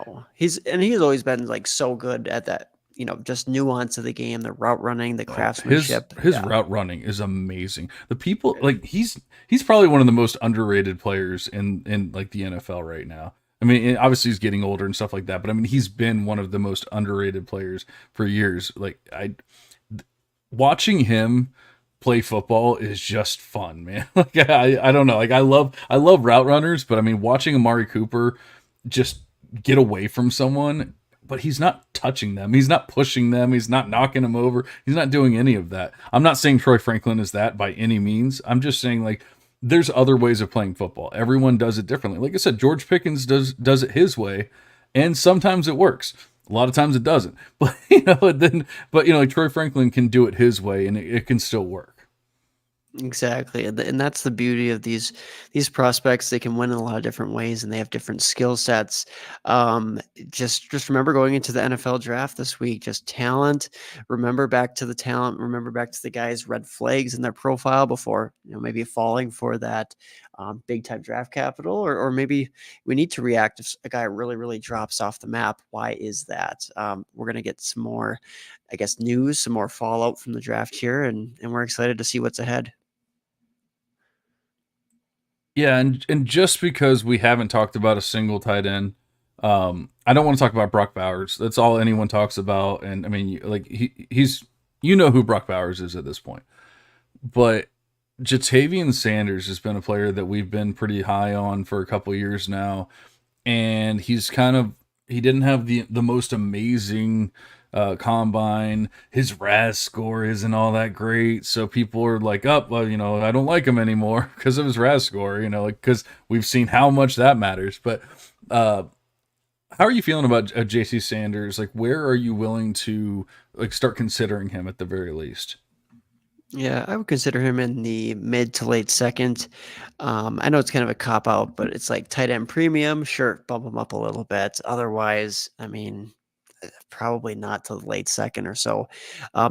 no, he's always been like so good at that, just nuance of the game, the route running, the Oh, his craftsmanship. his Yeah. route running is amazing. The people like he's probably one of the most underrated players in like the NFL right now. I mean, and obviously he's getting older and stuff like that, but I mean, he's been one of the most underrated players for years. Like, watching him play football is just fun, man. Like, I don't know. Like, I love route runners, but I mean, watching Amari Cooper just get away from someone, but he's not touching them. He's not pushing them. He's not knocking them over. He's not doing any of that. I'm not saying Troy Franklin is that by any means. I'm just saying, like, there's other ways of playing football. Everyone does it differently. Like I said, George Pickens does it his way, and sometimes it works. A lot of times it doesn't. But like Troy Franklin can do it his way, and it can still work. Exactly, and that's the beauty of these prospects. They can win in a lot of different ways, and they have different skill sets. Just remember going into the NFL draft this week, just talent. Remember back to the talent. Remember back to the guys' red flags in their profile before maybe falling for that big time draft capital, or maybe we need to react if a guy really drops off the map. Why is that? We're gonna get some more, I guess, news, some more fallout from the draft here, and we're excited to see what's ahead. Yeah, and just because we haven't talked about a single tight end, I don't want to talk about Brock Bowers. That's all anyone talks about, and I mean, like he's who Brock Bowers is at this point. But Jatavian Sanders has been a player that we've been pretty high on for a couple years now, and he didn't have the most amazing combine. His RAS score isn't all that great, so people are like, "Oh, well, I don't like him anymore because of his RAS score." Like, because we've seen how much that matters. But how are you feeling about JC Sanders? Like, where are you willing to like start considering him at the very least? Yeah, I would consider him in the mid to late second. I know it's kind of a cop out, but it's like tight end premium. Sure, bump him up a little bit. Otherwise, I mean, probably not to the late second or so.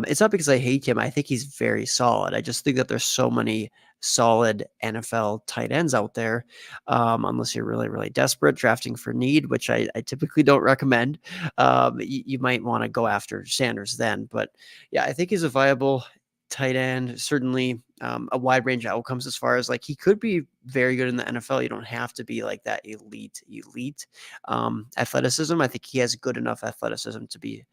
It's not because I hate him. I think he's very solid. I just think that there's so many solid NFL tight ends out there. Unless you're really desperate, drafting for need, which I typically don't recommend. You might want to go after Sanders then. But yeah, I think he's a viable tight end. Certainly a wide range of outcomes as far as like he could be very good in the NFL. You don't have to be like that elite athleticism. I think he has good enough athleticism to be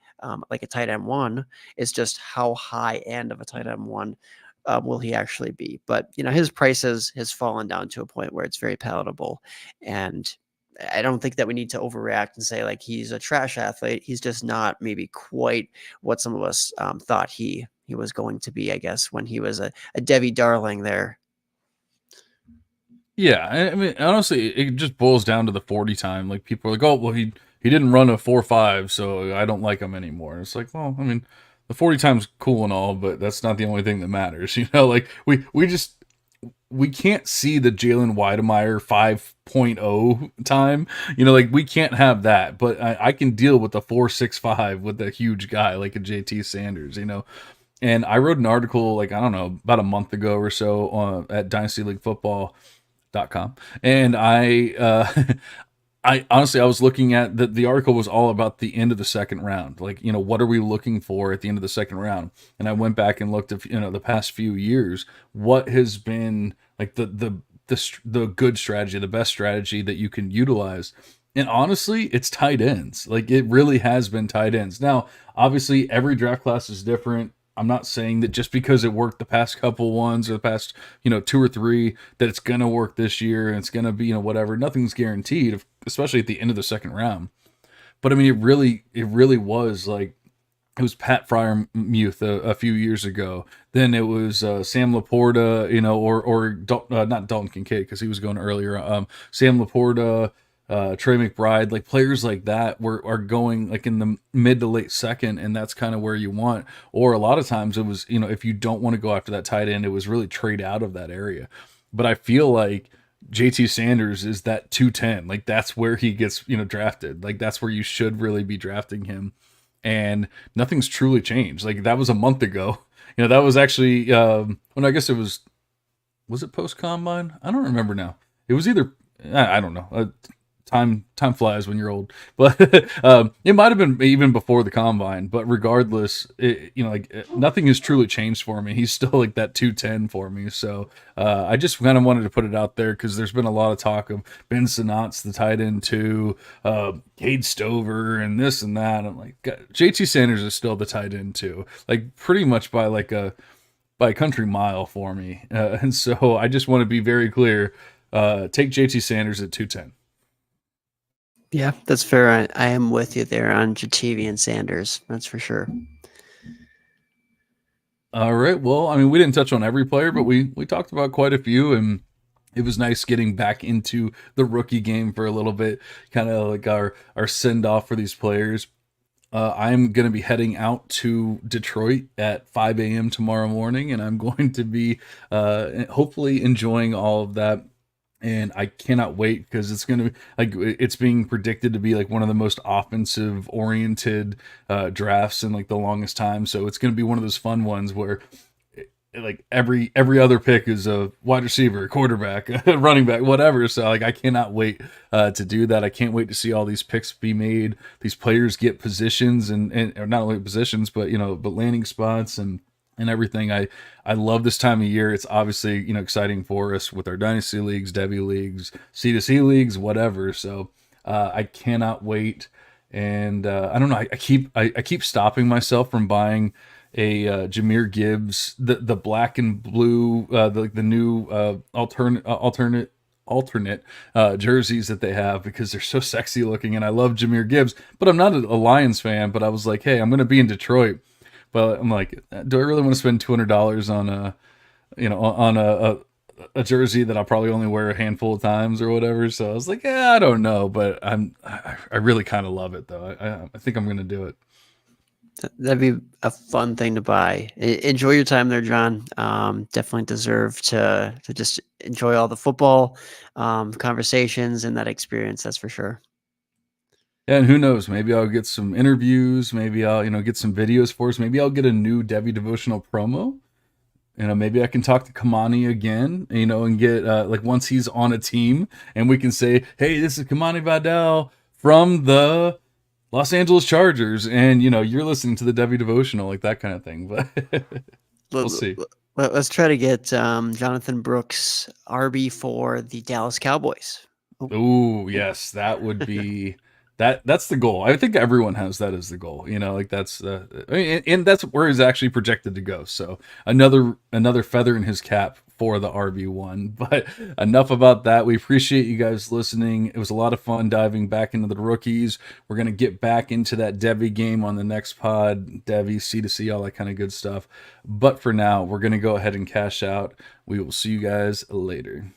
like a tight end one. It's just how high end of a tight end one will he actually be? But his price has fallen down to a point where it's very palatable, and I don't think that we need to overreact and say like he's a trash athlete. He's just not maybe quite what some of us thought he was going to be, I guess, when he was a Devy darling there. Yeah, I mean, honestly, it just boils down to the 40 time. Like, people are like, "Oh, well, he didn't run a 4.5, so I don't like him anymore." It's like, well, I mean, the 40 time's cool and all, but that's not the only thing that matters. Like we just we can't see the Jalen Weidemeyer 5.0 time. Like we can't have that, but I can deal with the 4.65 with a huge guy like a JT Sanders. And I wrote an article, like, I don't know, about a month ago or so at dynastyleaguefootball.com. And I honestly, I was looking at the article was all about the end of the second round. Like, what are we looking for at the end of the second round? And I went back and looked at, the past few years, what has been like the good strategy, the best strategy that you can utilize. And honestly, it's tight ends. Like, it really has been tight ends. Now, obviously, every draft class is different. I'm not saying that just because it worked the past couple ones or the past, 2 or 3, that it's going to work this year and it's going to be, whatever. Nothing's guaranteed, especially at the end of the second round. But I mean, it really was like, it was Pat Fryermuth a few years ago. Then it was Sam Laporta, or not Dalton Kincaid because he was going earlier. Sam Laporta, Trey McBride, like players like that are going like in the mid to late second, and that's kind of where you want. Or a lot of times it was, if you don't want to go after that tight end, it was really trade out of that area. But I feel like JT Sanders is that 210. Like that's where he gets, drafted. Like that's where you should really be drafting him. And nothing's truly changed. Like that was a month ago. That was actually when I guess it was it post combine? I don't remember now. It was either I don't know. Time flies when you're old, but it might have been even before the combine. But regardless, nothing has truly changed for me. He's still like that 210 for me. So I just kind of wanted to put it out there because there's been a lot of talk of Ben Sinat's the tight end too, Cade Stover and this and that. I'm like, God, JT Sanders is still the tight end too, like pretty much by a country mile for me. And so I just want to be very clear. Take JT Sanders at 210. Yeah, that's fair. I am with you there on Jatavi and Sanders. That's for sure. All right. Well, I mean, we didn't touch on every player, but we talked about quite a few, and it was nice getting back into the rookie game for a little bit, kind of like our send off for these players. I'm going to be heading out to Detroit at 5 a.m. tomorrow morning, and I'm going to be hopefully enjoying all of that. And I cannot wait because it's going to be like, it's being predicted to be like one of the most offensive oriented drafts in like the longest time. So it's going to be one of those fun ones where like every other pick is a wide receiver, quarterback, running back, whatever. So like I cannot wait to do that. I can't wait to see all these picks be made, these players get positions and or not only positions, but but landing spots and everything. I love this time of year. It's obviously, exciting for us with our dynasty leagues, Devy leagues, C2C leagues, whatever. So I cannot wait. And I don't know. I keep stopping myself from buying a Jahmyr Gibbs, the black and blue, the new alternate jerseys that they have because they're so sexy looking. And I love Jahmyr Gibbs, but I'm not a Lions fan. But I was like, hey, I'm going to be in Detroit. But I'm like, do I really want to spend $200 on a jersey that I'll probably only wear a handful of times or whatever? So I was like, yeah, I don't know, but I really kind of love it though. I think I'm going to do it. That'd be a fun thing to buy. Enjoy your time there, John. Definitely deserve to just enjoy all the football conversations and that experience. That's for sure. Yeah, and who knows? Maybe I'll get some interviews. Maybe I'll get some videos for us. Maybe I'll get a new Devy Devotional promo. Maybe I can talk to Kamani again. And get like once he's on a team, and we can say, "Hey, this is Kamani Vidal from the Los Angeles Chargers," and you're listening to the Devy Devotional, like that kind of thing. But we'll see. Let's try to get Jonathan Brooks RB for the Dallas Cowboys. Oh, yes, that would be that's the goal. I think everyone has that as the goal. Like that's I mean, and that's where he's actually projected to go. So another feather in his cap for the RB1. But enough about that. We appreciate you guys listening. It was a lot of fun diving back into the rookies. We're gonna get back into that Devy game on the next pod, Devy, C2C, all that kind of good stuff. But for now, we're gonna go ahead and cash out. We will see you guys later.